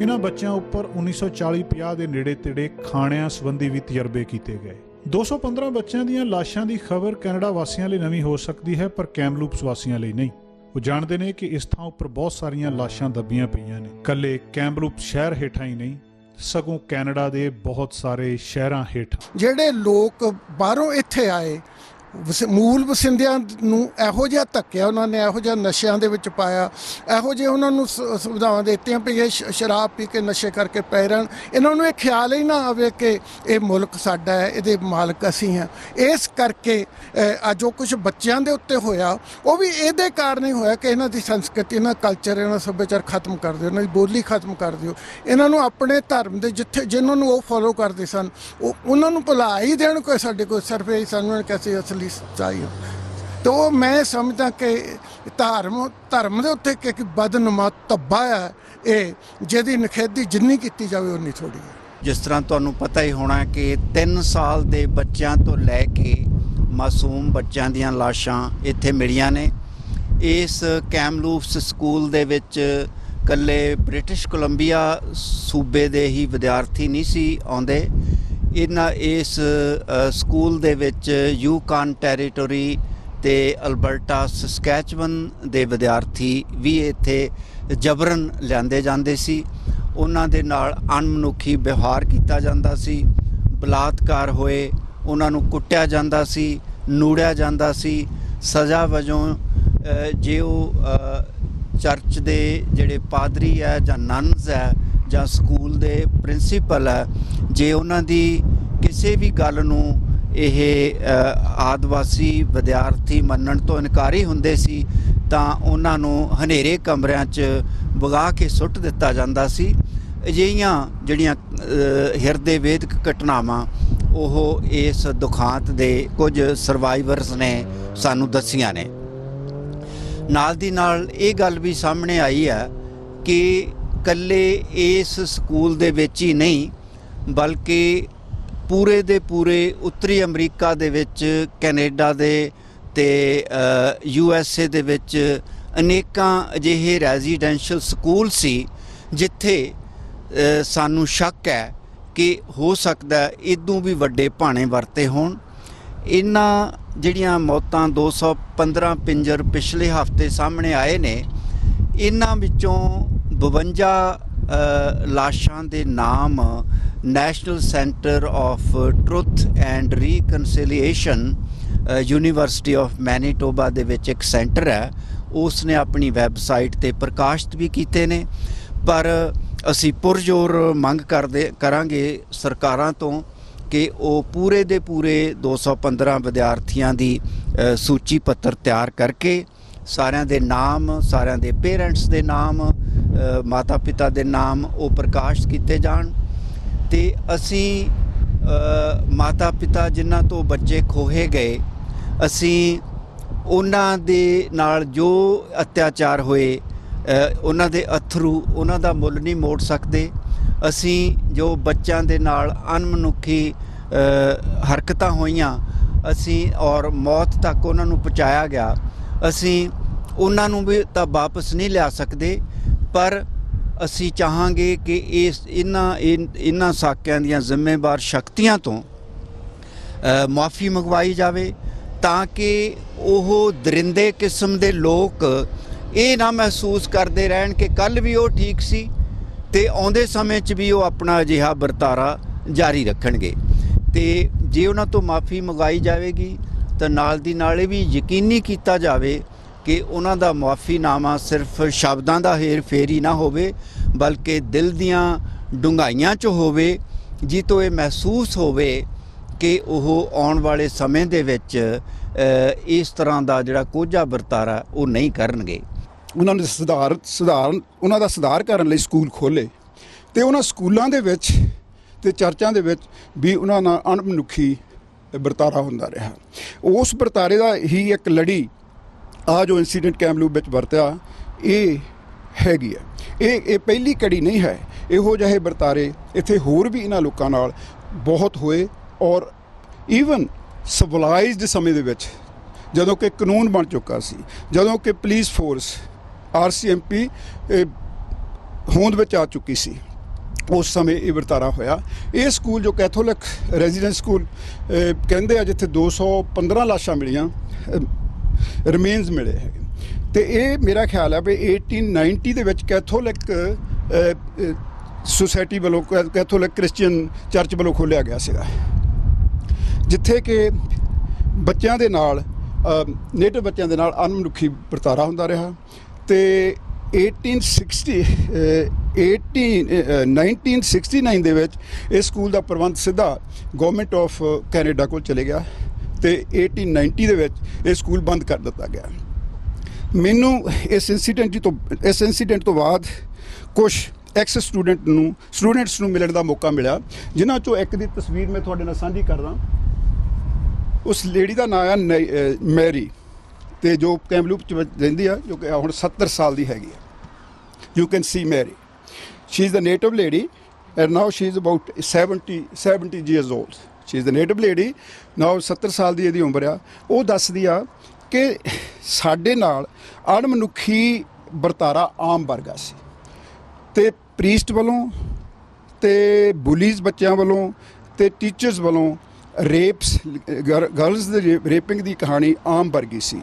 ਇਹਨਾਂ ਬੱਚਿਆਂ ਉੱਪਰ 1940-50 ਦੇ ਨੇੜੇ ਤੇੜੇ ਖਾਣਿਆਂ ਸੰਬੰਧੀ ਵੀ ਤਜਰਬੇ ਕੀਤੇ ਗਏ। 215 ਬੱਚਿਆਂ ਦੀਆਂ ਲਾਸ਼ਾਂ ਦੀ ਖਬਰ ਕੈਨੇਡਾ ਵਾਸੀਆਂ ਲਈ ਨਵੀਂ ਹੋ ਸਕਦੀ ਹੈ, ਪਰ ਕੈਮਲੂਪਸ ਵਾਸੀਆਂ ਲਈ ਨਹੀਂ। ਉਹ ਜਾਣਦੇ ਨੇ ਕਿ ਇਸ ਥਾਂ ਉੱਪਰ ਬਹੁਤ ਸਾਰੀਆਂ ਲਾਸ਼ਾਂ ਦੱਬੀਆਂ ਪਈਆਂ ਨੇ। ਕੱਲੇ ਕੈਮਲੂਪਸ ਸ਼ਹਿਰ ਹੇਠਾਂ ਹੀ ਨਹੀਂ, ਸਗੋਂ ਕੈਨੇਡਾ ਦੇ ਬਹੁਤ ਸਾਰੇ ਸ਼ਹਿਰਾਂ ਹੇਠਾਂ। ਜਿਹੜੇ ਲੋਕ ਬਾਹਰੋਂ ਇੱਥੇ ਆਏ ਮੂਲ ਵਸਿੰਦਿਆਂ ਨੂੰ ਇਹੋ ਜਿਹਾ ਧੱਕਿਆ ਉਹਨਾਂ ਨੇ, ਇਹੋ ਜਿਹਾ ਨਸ਼ਿਆਂ ਦੇ ਵਿੱਚ ਪਾਇਆ, ਇਹੋ ਜਿਹੇ ਉਹਨਾਂ ਨੂੰ ਸੁਵਿਧਾਵਾਂ ਦਿੱਤੀਆਂ ਵੀ ਇਹ ਸ਼ਰਾਬ ਪੀ ਕੇ ਨਸ਼ੇ ਕਰਕੇ ਪੈ ਰਹਿਣ। ਇਹਨਾਂ ਨੂੰ ਇਹ ਖਿਆਲ ਹੀ ਨਾ ਆਵੇ ਕਿ ਇਹ ਮੁਲਕ ਸਾਡਾ ਹੈ, ਇਹਦੇ ਮਾਲਕ ਅਸੀਂ ਹਾਂ। ਇਸ ਕਰਕੇ ਅੱਜ ਜੋ ਕੁਝ ਬੱਚਿਆਂ ਦੇ ਉੱਤੇ ਹੋਇਆ ਉਹ ਵੀ ਇਹਦੇ ਕਾਰਨ ਹੀ ਹੋਇਆ ਕਿ ਇਹਨਾਂ ਦੀ ਸੰਸਕ੍ਰਿਤੀ, ਇਹਨਾਂ ਕਲਚਰ, ਇਹਨਾਂ ਸੱਭਿਆਚਾਰ ਖਤਮ ਕਰ ਦਿਓ, ਇਹਨਾਂ ਦੀ ਬੋਲੀ ਖਤਮ ਕਰ ਦਿਓ। ਇਹਨਾਂ ਨੂੰ ਆਪਣੇ ਧਰਮ ਦੇ ਜਿੱਥੇ ਜਿਹਨਾਂ ਨੂੰ ਉਹ ਫੋਲੋ ਕਰਦੇ ਸਨ ਉਹਨਾਂ ਨੂੰ ਭੁਲਾ ਹੀ ਦੇਣ। ਕੋਈ ਸਾਡੇ ਕੋਲ ਸਿਰਫ ਇਹ ਸਾਨੂੰ ਕਿਸੇ ਅਸਲੀ ਸੱਚਾਈ ਹੋ। ਤਾਂ ਮੈਂ ਸਮਝਦਾ ਕਿ ਧਰਮ ਦੇ ਉੱਤੇ ਇੱਕ ਬਦਨੁਮਾ ਧੱਬਾ ਹੈ ਇਹ, ਜਿਹਦੀ ਨਿਖੇਧੀ ਜਿੰਨੀ ਕੀਤੀ ਜਾਵੇ ਉਨੀ ਥੋੜ੍ਹੀ ਹੈ। ਜਿਸ ਤਰ੍ਹਾਂ ਤੁਹਾਨੂੰ ਪਤਾ ਹੀ ਹੋਣਾ ਕਿ 3 ਸਾਲ ਦੇ ਬੱਚਿਆਂ ਤੋਂ ਲੈ ਕੇ ਮਾਸੂਮ ਬੱਚਿਆਂ ਦੀਆਂ ਲਾਸ਼ਾਂ ਇੱਥੇ ਮਿਲੀਆਂ ਨੇ। ਇਸ ਕੈਮਲੂਪਸ ਸਕੂਲ ਦੇ ਵਿੱਚ ਇਕੱਲੇ ਬ੍ਰਿਟਿਸ਼ ਕੋਲੰਬੀਆ ਸੂਬੇ ਦੇ ਹੀ ਵਿਦਿਆਰਥੀ ਨਹੀਂ ਸੀ ਆਉਂਦੇ। ਇਸ ਸਕੂਲ ਦੇ ਵਿੱਚ ਯੂਕਾਨ ਟੈਰੀਟੋਰੀ ਤੇ ਅਲਬਰਟਾ ਸਸਕੈਚਵਨ ਦੇ ਵਿਦਿਆਰਥੀ ਵੀ ਇੱਥੇ ਜਬਰਨ ਲਿਆਂਦੇ ਜਾਂਦੇ ਸੀ। ਉਹਨਾਂ ਦੇ ਨਾਲ ਅਣਮਨੁੱਖੀ ਵਿਵਹਾਰ ਕੀਤਾ ਜਾਂਦਾ ਸੀ, ਬਲਾਤਕਾਰ ਹੋਏ, ਉਹਨਾਂ ਨੂੰ ਕੁੱਟਿਆ ਜਾਂਦਾ ਸੀ, ਨੂੜਿਆ ਜਾਂਦਾ ਸੀ। ਸਜ਼ਾ ਵਜੋਂ ਜੇ ਉਹ ਚਰਚ ਦੇ ਜਿਹੜੇ ਪਾਦਰੀ ਹੈ ਜਾਂ ਨਨਸ ਹੈ ਜਾਂ ਸਕੂਲ ਦੇ ਪ੍ਰਿੰਸੀਪਲ ਹੈ, ਜੇ ਉਹਨਾਂ ਦੀ ਕਿਸੇ ਵੀ ਗੱਲ ਨੂੰ ਇਹ ਆਦਿਵਾਸੀ ਵਿਦਿਆਰਥੀ ਮੰਨਣ ਤੋਂ ਇਨਕਾਰੀ ਹੁੰਦੇ ਸੀ ਤਾਂ ਉਹਨਾਂ ਨੂੰ ਹਨੇਰੇ ਕਮਰਿਆਂ 'ਚ ਵਗਾ ਕੇ ਸੁੱਟ ਦਿੱਤਾ ਜਾਂਦਾ ਸੀ। ਅਜਿਹੀਆਂ ਜਿਹੜੀਆਂ ਹਿਰਦੇ ਵੇਦਕ ਘਟਨਾਵਾਂ ਉਹ ਇਸ ਦੁਖਾਂਤ ਦੇ ਕੁਝ ਸਰਵਾਈਵਰਸ ਨੇ ਸਾਨੂੰ ਦੱਸੀਆਂ ਨੇ। ਨਾਲ ਦੀ ਨਾਲ ਇਹ ਗੱਲ ਵੀ ਸਾਹਮਣੇ ਆਈ ਹੈ ਕਿ ਇਕੱਲੇ ਇਸ ਸਕੂਲ ਦੇ ਵਿੱਚ ਹੀ ਨਹੀਂ ਬਲਕਿ ਪੂਰੇ ਦੇ ਪੂਰੇ ਉੱਤਰੀ ਅਮਰੀਕਾ ਦੇ ਵਿੱਚ, ਕੈਨੇਡਾ ਦੇ ਤੇ USA ਦੇ ਵਿੱਚ ਅਨੇਕਾਂ ਅਜਿਹੇ ਰੈਜ਼ੀਡੈਂਸ਼ੀਅਲ ਸਕੂਲ ਸੀ ਜਿੱਥੇ ਸਾਨੂੰ ਸ਼ੱਕ ਹੈ ਕਿ ਹੋ ਸਕਦਾ ਇਦੋਂ ਵੀ ਵੱਡੇ ਭਾਣੇ ਵਰਤੇ ਹੋਣ। ਇਹਨਾਂ ਜਿਹੜੀਆਂ ਮੌਤਾਂ 215 ਪਿੰਜਰ ਪਿਛਲੇ ਹਫ਼ਤੇ ਸਾਹਮਣੇ ਆਏ ਨੇ, ਇਹਨਾਂ ਵਿੱਚੋਂ 52 ਲਾਸ਼ਾਂ ਦੇ ਨਾਮ national centre of truth and reconciliation university of Manitoba ਦੇ ਵਿੱਚ ਇੱਕ ਸੈਂਟਰ ਹੈ, ਉਸ ਨੇ ਆਪਣੀ ਵੈਬਸਾਈਟ 'ਤੇ ਪ੍ਰਕਾਸ਼ਿਤ ਵੀ ਕੀਤੇ ਨੇ। ਪਰ ਅਸੀਂ ਪੁਰਜ਼ੋਰ ਮੰਗ ਕਰਾਂਗੇ ਸਰਕਾਰਾਂ ਤੋਂ ਕਿ ਉਹ ਪੂਰੇ ਦੇ ਪੂਰੇ 215 ਵਿਦਿਆਰਥੀਆਂ ਦੀ ਸੂਚੀ ਪੱਤਰ ਤਿਆਰ ਕਰਕੇ ਸਾਰਿਆਂ ਦੇ ਨਾਮ, ਸਾਰਿਆਂ ਦੇ ਪੇਰੈਂਟਸ ਦੇ ਨਾਮ, ਮਾਤਾ ਪਿਤਾ ਦੇ ਨਾਮ ਉਹ ਪ੍ਰਕਾਸ਼ਿਤ ਕੀਤੇ ਜਾਣ। ਤੇ ਅਸੀਂ ਮਾਤਾ ਪਿਤਾ ਜਿਨ੍ਹਾਂ ਤੋਂ ਬੱਚੇ ਖੋਹੇ ਗਏ, ਅਸੀਂ ਉਹਨਾਂ ਦੇ ਨਾਲ ਜੋ ਅਤਿਆਚਾਰ ਹੋਏ, ਉਹਨਾਂ ਦੇ ਅਥਰੂ, ਉਹਨਾਂ ਦਾ ਮੁੱਲ ਨਹੀਂ ਮੋੜ ਸਕਦੇ। ਅਸੀਂ ਜੋ ਬੱਚਿਆਂ ਦੇ ਨਾਲ ਅਣਮਨੁੱਖੀ ਹਰਕਤਾਂ ਹੋਈਆਂ ਅਸੀਂ ਔਰ ਮੌਤ ਤੱਕ ਉਹਨਾਂ ਨੂੰ ਪਹੁੰਚਾਇਆ ਗਿਆ, ਅਸੀਂ ਉਹਨਾਂ ਨੂੰ ਵੀ ਤਾਂ ਵਾਪਸ ਨਹੀਂ ਲਿਆ ਸਕਦੇ। ਪਰ ਅਸੀਂ ਚਾਹਾਂਗੇ ਕਿ ਇਹਨਾਂ ਸਾਕਿਆਂ ਦੀਆਂ ਜ਼ਿੰਮੇਵਾਰ ਸ਼ਕਤੀਆਂ ਤੋਂ ਮੁਆਫੀ ਮੰਗਵਾਈ ਜਾਵੇ ਤਾਂ ਕਿ ਉਹ ਦਰਿੰਦੇ ਕਿਸਮ ਦੇ ਲੋਕ ਇਹ ਨਾ ਮਹਿਸੂਸ ਕਰਦੇ ਰਹਿਣ ਕਿ ਕੱਲ੍ਹ ਵੀ ਉਹ ਠੀਕ ਸੀ ਤੇ ਆਉਂਦੇ ਸਮੇਂ 'ਚ ਵੀ ਉਹ ਆਪਣਾ ਅਜਿਹਾ ਵਰਤਾਰਾ ਜਾਰੀ ਰੱਖਣਗੇ। ਤੇ ਜੇ ਉਹਨਾਂ ਤੋਂ ਮਾਫੀ ਮੰਗਾਈ ਜਾਵੇਗੀ ਤਾਂ ਨਾਲ ਦੀ ਨਾਲ ਇਹ ਵੀ ਯਕੀਨੀ ਕੀਤਾ ਜਾਵੇ ਕਿ ਉਹਨਾਂ ਦਾ ਮੁਆਫੀਨਾਮਾ ਸਿਰਫ ਸ਼ਬਦਾਂ ਦਾ ਹੇਰ ਫੇਰ ਹੀ ਨਾ ਹੋਵੇ ਬਲਕਿ ਦਿਲ ਦੀਆਂ ਡੂੰਘਾਈਆਂ 'ਚ ਹੋਵੇ, ਜਿਸ ਤੋਂ ਇਹ ਮਹਿਸੂਸ ਹੋਵੇ ਕਿ ਉਹ ਆਉਣ ਵਾਲੇ ਸਮੇਂ ਦੇ ਵਿੱਚ ਇਸ ਤਰ੍ਹਾਂ ਦਾ ਜਿਹੜਾ ਕੋਝਾ ਵਰਤਾਰਾ ਉਹ ਨਹੀਂ ਕਰਨਗੇ। ਉਹਨਾਂ ਨੇ ਉਹਨਾਂ ਦਾ ਸੁਧਾਰ ਕਰਨ ਲਈ ਸਕੂਲ ਖੋਲ੍ਹੇ ਅਤੇ ਉਹਨਾਂ ਸਕੂਲਾਂ ਦੇ ਵਿੱਚ ਅਤੇ ਚਰਚਾਂ ਦੇ ਵਿੱਚ ਵੀ ਉਹਨਾਂ ਨਾਲ ਅਣਮਨੁੱਖੀ ਵਰਤਾਰਾ ਹੁੰਦਾ ਰਿਹਾ। ਉਸ ਵਰਤਾਰੇ ਦਾ ਹੀ ਇੱਕ ਲੜੀ ਆ ਜੋ ਇੰਸੀਡੈਂਟ ਕੈਮਲੂਪ ਵਿੱਚ ਵਰਤਿਆ ਇਹ ਹੈਗੀ ਹੈ। ਇਹ ਪਹਿਲੀ ਕੜੀ ਨਹੀਂ ਹੈ। ਇਹੋ ਜਿਹੇ ਵਰਤਾਰੇ ਇੱਥੇ ਹੋਰ ਵੀ ਇਹਨਾਂ ਲੋਕਾਂ ਨਾਲ ਬਹੁਤ ਹੋਏ ਔਰ ਈਵਨ ਸਿਵਲਾਈਜ਼ਡ ਸਮੇਂ ਦੇ ਵਿੱਚ ਜਦੋਂ ਕਿ ਕਾਨੂੰਨ ਬਣ ਚੁੱਕਾ ਸੀ, ਜਦੋਂ ਕਿ ਪੁਲਿਸ ਫੋਰਸ RCMP ਹੋਂਦ ਵਿੱਚ ਆ ਚੁੱਕੀ ਸੀ, ਉਸ ਸਮੇਂ ਇਹ ਵਰਤਾਰਾ ਹੋਇਆ। ਇਹ ਸਕੂਲ ਜੋ ਕੈਥੋਲਿਕ ਰੈਜ਼ੀਡੈਂਸ ਸਕੂਲ ਕਹਿੰਦੇ ਆ ਜਿੱਥੇ 215 ਲਾਸ਼ਾਂ ਮਿਲੀਆਂ, ਰਿਮੇਨਸ ਮਿਲੇ ਹੈਗੇ। ਅਤੇ ਇਹ ਮੇਰਾ ਖਿਆਲ ਹੈ ਵੀ 1890 ਦੇ ਵਿੱਚ ਕੈਥੋਲਿਕ ਸੁਸਾਇਟੀ ਵੱਲੋਂ, ਕੈਥੋਲਿਕ ਕ੍ਰਿਸਚੀਅਨ ਚਰਚ ਵੱਲੋਂ ਖੋਲ੍ਹਿਆ ਗਿਆ ਸੀਗਾ, ਜਿੱਥੇ ਕਿ ਬੱਚਿਆਂ ਦੇ ਨਾਲ ਨੇਟਿਵ ਬੱਚਿਆਂ ਦੇ ਨਾਲ ਅਣਮਨੁੱਖੀ ਵਰਤਾਰਾ ਹੁੰਦਾ ਰਿਹਾ ਤੇ 1969 ਦੇ ਵਿੱਚ ਇਸ ਸਕੂਲ ਦਾ ਪ੍ਰਬੰਧ ਸਿੱਧਾ ਗਵਰਨਮੈਂਟ ਆਫ ਕੈਨੇਡਾ ਕੋਲ ਚਲੇ ਗਿਆ ਤੇ 1890 ਦੇ ਵਿੱਚ ਇਹ ਸਕੂਲ ਬੰਦ ਕਰ ਦਿੱਤਾ ਗਿਆ। ਮੈਨੂੰ ਇਸ ਇੰਸੀਡੈਂਟ ਤੋਂ ਬਾਅਦ ਕੁਝ ਐਕਸ ਸਟੂਡੈਂਟਸ ਨੂੰ ਮਿਲਣ ਦਾ ਮੌਕਾ ਮਿਲਿਆ, ਜਿਨ੍ਹਾਂ ਚੋਂ ਇੱਕ ਦੀ ਤਸਵੀਰ ਮੈਂ ਤੁਹਾਡੇ ਨਾਲ ਸਾਂਝੀ ਕਰਦਾ। ਉਸ ਲੇਡੀ ਦਾ ਨਾਮ ਹੈ ਮੈਰੀ ਤੇ ਜੋ ਕੈਮਲੂਪ 'ਚ ਰਹਿੰਦੀ ਆ, ਜੋ ਕਿ ਹੁਣ 70 ਸਾਲ ਦੀ ਹੈਗੀ ਆ। You can see Mary, she is the native lady and now she is about 70 years old. She is the native lady now 70 ਸਾਲ ਦੀ ਇਹਦੀ ਉਮਰ ਆ। ਉਹ ਦੱਸਦੀ ਆ ਕਿ ਸਾਡੇ ਨਾਲ ਅਣਮਨੁੱਖੀ ਵਰਤਾਰਾ ਆਮ ਵਰਗਾ ਸੀ ਤੇ ਪ੍ਰੀਸਟ ਵੱਲੋਂ ਤੇ ਬੁਲੀਜ਼ ਬੱਚਿਆਂ ਵੱਲੋਂ ਤੇ ਟੀਚਰਸ ਵੱਲੋਂ ਰੇਪਸ ਗਰਲਸ ਦੇ ਰੇਪਿੰਗ ਦੀ ਕਹਾਣੀ ਆਮ ਵਰਗੀ ਸੀ।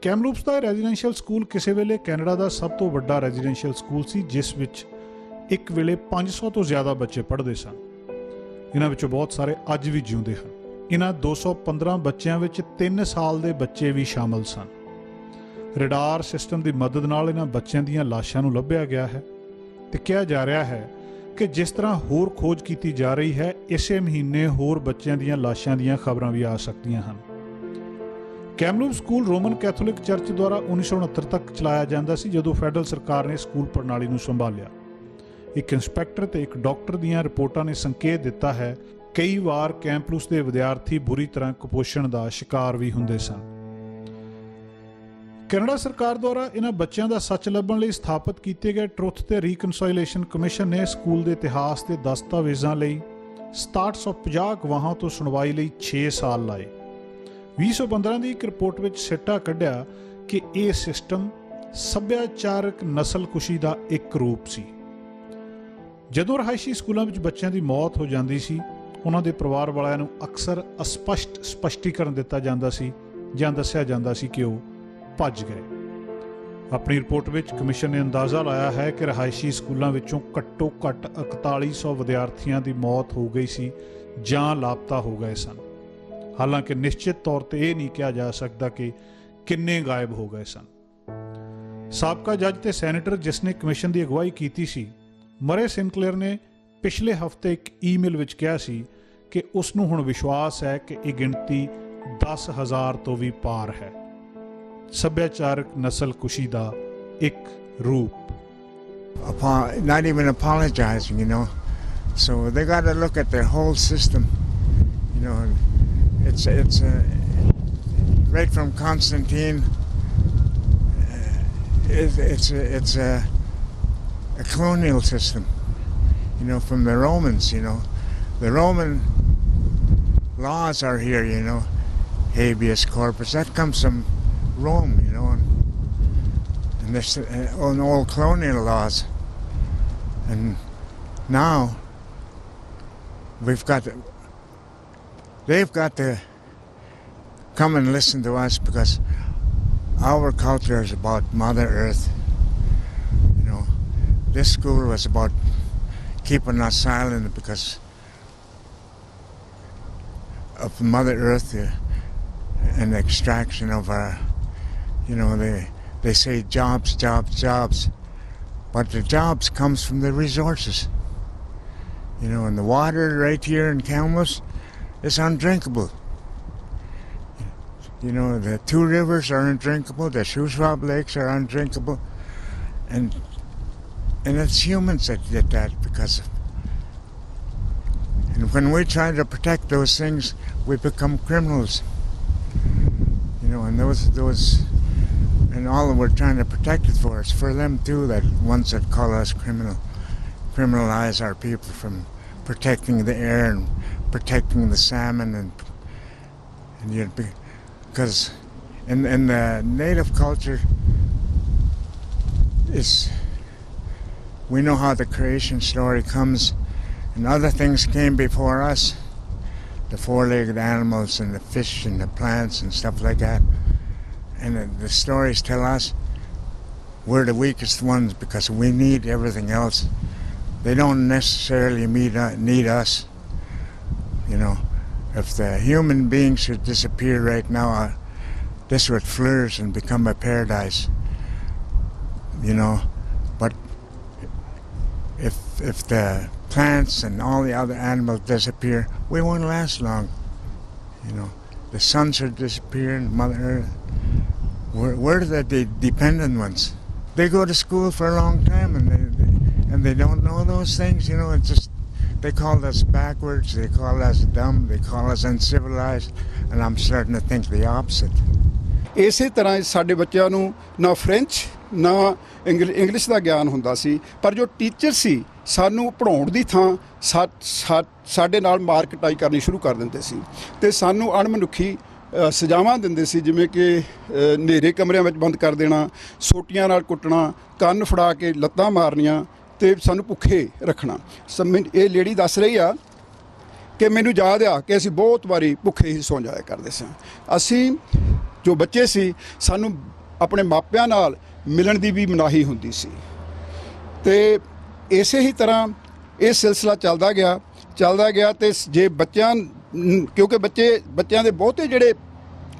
ਕੈਮਲੂਪਸ ਦਾ ਰੈਜ਼ੀਡੈਂਸ਼ੀਅਲ ਸਕੂਲ ਕਿਸੇ ਵੇਲੇ ਕੈਨੇਡਾ ਦਾ ਸਭ ਤੋਂ ਵੱਡਾ ਰੈਜ਼ੀਡੈਂਸ਼ੀਅਲ ਸਕੂਲ ਸੀ, ਜਿਸ ਵਿੱਚ ਇੱਕ ਵੇਲੇ 500 ਤੋਂ ਜ਼ਿਆਦਾ ਬੱਚੇ ਪੜ੍ਹਦੇ ਸਨ। ਇਹਨਾਂ ਵਿੱਚੋਂ ਬਹੁਤ ਸਾਰੇ ਅੱਜ ਵੀ ਜਿਉਂਦੇ ਹਨ। ਇਹਨਾਂ 215 ਬੱਚਿਆਂ ਵਿੱਚ 3 ਸਾਲ ਦੇ ਬੱਚੇ ਵੀ ਸ਼ਾਮਲ ਸਨ। ਰਡਾਰ ਸਿਸਟਮ ਦੀ ਮਦਦ ਨਾਲ ਇਹਨਾਂ ਬੱਚਿਆਂ ਦੀਆਂ ਲਾਸ਼ਾਂ ਨੂੰ ਲੱਭਿਆ ਗਿਆ ਹੈ ਤੇ ਕਿਹਾ ਜਾ ਰਿਹਾ ਹੈ ਕਿ ਜਿਸ ਤਰ੍ਹਾਂ ਹੋਰ ਖੋਜ ਕੀਤੀ ਜਾ ਰਹੀ ਹੈ, ਇਸੇ ਮਹੀਨੇ ਹੋਰ ਬੱਚਿਆਂ ਦੀਆਂ ਲਾਸ਼ਾਂ ਦੀਆਂ ਖਬਰਾਂ ਵੀ ਆ ਸਕਦੀਆਂ ਹਨ। ਕੈਮਲੂਪ ਸਕੂਲ ਰੋਮਨ ਕੈਥੋਲਿਕ ਚਰਚ ਦੁਆਰਾ 1969 ਤੱਕ ਚਲਾਇਆ ਜਾਂਦਾ ਸੀ, ਜਦੋਂ ਫੈਡਰਲ ਸਰਕਾਰ ਨੇ ਸਕੂਲ ਪ੍ਰਣਾਲੀ ਨੂੰ ਸੰਭਾਲਿਆ। ਇੱਕ ਇੰਸਪੈਕਟਰ ਤੇ ਇੱਕ ਡਾਕਟਰ ਦੀਆਂ ਰਿਪੋਰਟਾਂ ਨੇ ਸੰਕੇਤ ਦਿੱਤਾ ਹੈ ਕਈ ਵਾਰ ਕੈਂਪਲੂਸ ਦੇ ਵਿਦਿਆਰਥੀ ਬੁਰੀ ਤਰ੍ਹਾਂ ਕੁਪੋਸ਼ਣ ਦਾ ਸ਼ਿਕਾਰ ਵੀ ਹੁੰਦੇ ਸਨ। ਕੈਨੇਡਾ ਸਰਕਾਰ ਦੁਆਰਾ ਇਹਨਾਂ ਬੱਚਿਆਂ ਦਾ ਸੱਚ ਲੱਭਣ ਲਈ ਸਥਾਪਿਤ ਕੀਤੇ ਗਏ ਟਰੁੱਥ ਤੇ ਰੀਕਨਸਾਈਲੇਸ਼ਨ ਕਮਿਸ਼ਨ ਨੇ ਸਕੂਲ ਦੇ ਇਤਿਹਾਸ ਤੇ ਦਸਤਾਵੇਜ਼ਾਂ ਲਈ 6750 ਗਵਾਹਾਂ ਤੋਂ ਸੁਣਵਾਈ ਲਈ 6 ਸਾਲ ਲਾਏ। 2015 ਦੀ ਇੱਕ ਰਿਪੋਰਟ ਵਿੱਚ ਸਿੱਟਾ ਕੱਢਿਆ ਕਿ ਇਹ ਸਿਸਟਮ ਸੱਭਿਆਚਾਰਕ ਨਸਲਕੁਸ਼ੀ ਦਾ ਇੱਕ ਰੂਪ ਸੀ। ਜਦੋਂ ਰਹਾਇਸ਼ੀ ਸਕੂਲਾਂ ਵਿੱਚ ਬੱਚਿਆਂ ਦੀ ਮੌਤ ਹੋ ਜਾਂਦੀ ਸੀ, ਉਹਨਾਂ ਦੇ ਪਰਿਵਾਰ ਵਾਲਿਆਂ ਨੂੰ ਅਕਸਰ ਅਸਪਸ਼ਟ ਸਪਸ਼ਟੀਕਰਨ ਦਿੱਤਾ ਜਾਂਦਾ ਸੀ ਜਾਂ ਦੱਸਿਆ ਜਾਂਦਾ ਸੀ ਕਿ ਉਹ ਭੱਜ ਗਏ। ਆਪਣੀ ਰਿਪੋਰਟ ਵਿੱਚ ਕਮਿਸ਼ਨ ਨੇ ਅੰਦਾਜ਼ਾ ਲਾਇਆ ਹੈ ਕਿ ਰਹਾਇਸ਼ੀ ਸਕੂਲਾਂ ਵਿੱਚੋਂ ਘੱਟੋ ਘੱਟ 4100 ਵਿਦਿਆਰਥੀਆਂ ਦੀ ਮੌਤ ਹੋ ਗਈ ਸੀ ਜਾਂ ਲਾਪਤਾ ਹੋ ਗਏ ਸਨ। ਹਾਲਾਂਕਿ ਨਿਸ਼ਚਿਤ ਤੌਰ ਤੇ ਇਹ ਨਹੀਂ ਕਿਹਾ ਜਾ ਸਕਦਾ ਕਿ ਕਿੰਨੇ ਗਾਇਬ ਹੋ ਗਏ ਸਨ। ਸਾਬਕਾ ਜੱਜ ਤੇ ਸੈਨੇਟਰ ਜਿਸ ਨੇ ਕਮਿਸ਼ਨ ਦੀ ਅਗਵਾਈ ਕੀਤੀ ਸੀ, ਮਰੇ ਸਿਨਕਲੇਅਰ ਨੇ ਪਿਛਲੇ ਹਫ਼ਤੇ ਇੱਕ ਈਮੇਲ ਵਿੱਚ ਕਿਹਾ ਸੀ ਕਿ ਉਸ ਨੂੰ ਹੁਣ ਵਿਸ਼ਵਾਸ ਹੈ ਕਿ ਇਹ ਗਿਣਤੀ 10,000 ਤੋਂ ਵੀ ਪਾਰ ਹੈ। ਸੱਭਿਆਚਾਰਕ ਨਸਲਕੁਸ਼ੀ ਦਾ ਇੱਕ ਰੂਪ। Not even apologizing, you know. So they got to look at their whole system, you know. It's right from Constantine. It's a colonial system, you know, from the Romans, you know. The Roman laws are here, you know, habeas corpus. That comes from Rome, you know, and this on all colonial laws. And now they've got to come and listen to us, because our culture is about Mother Earth. You know, this school was about keeping us silent because of Mother Earth and extraction of our, you know, they say jobs, but the jobs comes from the resources. You know, and the water right here in Kamloops is undrinkable. You know, the two rivers are undrinkable, the Shuswap lakes are undrinkable, and it's humans that did that because of. And when we try to protect those things, we become criminals. You know, and those, and all we're trying to protect it for is for them too, that ones that call us criminalize our people from protecting the air and protecting the salmon and you know, because in the native culture is, we know how the creation story comes, and other things came before us, the four-legged animals and the fish and the plants and stuff like that, and the stories tell us we're the weakest ones because we need everything else. They don't necessarily need us, you know. If the human beings should disappear right now, this would flourish and become a paradise, you know. But if the plants and all the other animals disappear, we won't last long, you know. The sun should disappear and Mother Earth. We're the dependent ones. They go to school for a long time and they don't know those things, you know. It's just, they call us backwards, they call us dumb, they call us uncivilized, and I'm starting to think the opposite. ਇਸੇ ਤਰ੍ਹਾਂ ਸਾਡੇ ਬੱਚਿਆਂ ਨੂੰ ਨਾ French ਨਾ English ਦਾ ਗਿਆਨ ਹੁੰਦਾ ਸੀ, ਪਰ ਜੋ ਟੀਚਰ ਸੀ ਸਾਨੂੰ ਪੜ੍ਹਾਉਣ ਦੀ ਥਾਂ ਸਾਡੇ ਨਾਲ ਮਾਰਕਟਾਈ ਕਰਨੀ ਸ਼ੁਰੂ ਕਰ ਦਿੰਦੇ ਸੀ ਅਤੇ ਸਾਨੂੰ ਅਣਮਨੁੱਖੀ ਸਜ਼ਾਵਾਂ ਦਿੰਦੇ ਸੀ, ਜਿਵੇਂ ਕਿ ਹਨੇਰੇ ਕਮਰਿਆਂ ਵਿੱਚ ਬੰਦ ਕਰ ਦੇਣਾ, ਸੋਟੀਆਂ ਨਾਲ ਕੁੱਟਣਾ, ਕੰਨ ਫੜਾ ਕੇ ਲੱਤਾਂ ਮਾਰਨੀਆਂ ਅਤੇ ਸਾਨੂੰ ਭੁੱਖੇ ਰੱਖਣਾ। ਇਹ ਲੇਡੀ ਦੱਸ ਰਹੀ ਆ ਕਿ ਮੈਨੂੰ ਯਾਦ ਆ ਕਿ ਅਸੀਂ ਬਹੁਤ ਵਾਰੀ ਭੁੱਖੇ ਹੀ ਸੌਂ ਜਾਇਆ ਕਰਦੇ ਸਾਂ। ਅਸੀਂ ਜੋ ਬੱਚੇ ਸੀ ਸਾਨੂੰ ਆਪਣੇ ਮਾਪਿਆਂ ਨਾਲ ਮਿਲਣ ਦੀ ਵੀ ਮਨਾਹੀ ਹੁੰਦੀ ਸੀ ਅਤੇ ਇਸੇ ਹੀ ਤਰ੍ਹਾਂ ਇਹ ਸਿਲਸਿਲਾ ਚੱਲਦਾ ਗਿਆ ਅਤੇ ਜੇ ਬੱਚਿਆਂ ਕਿਉਂਕਿ ਬੱਚਿਆਂ ਦੇ ਬਹੁਤੇ ਜਿਹੜੇ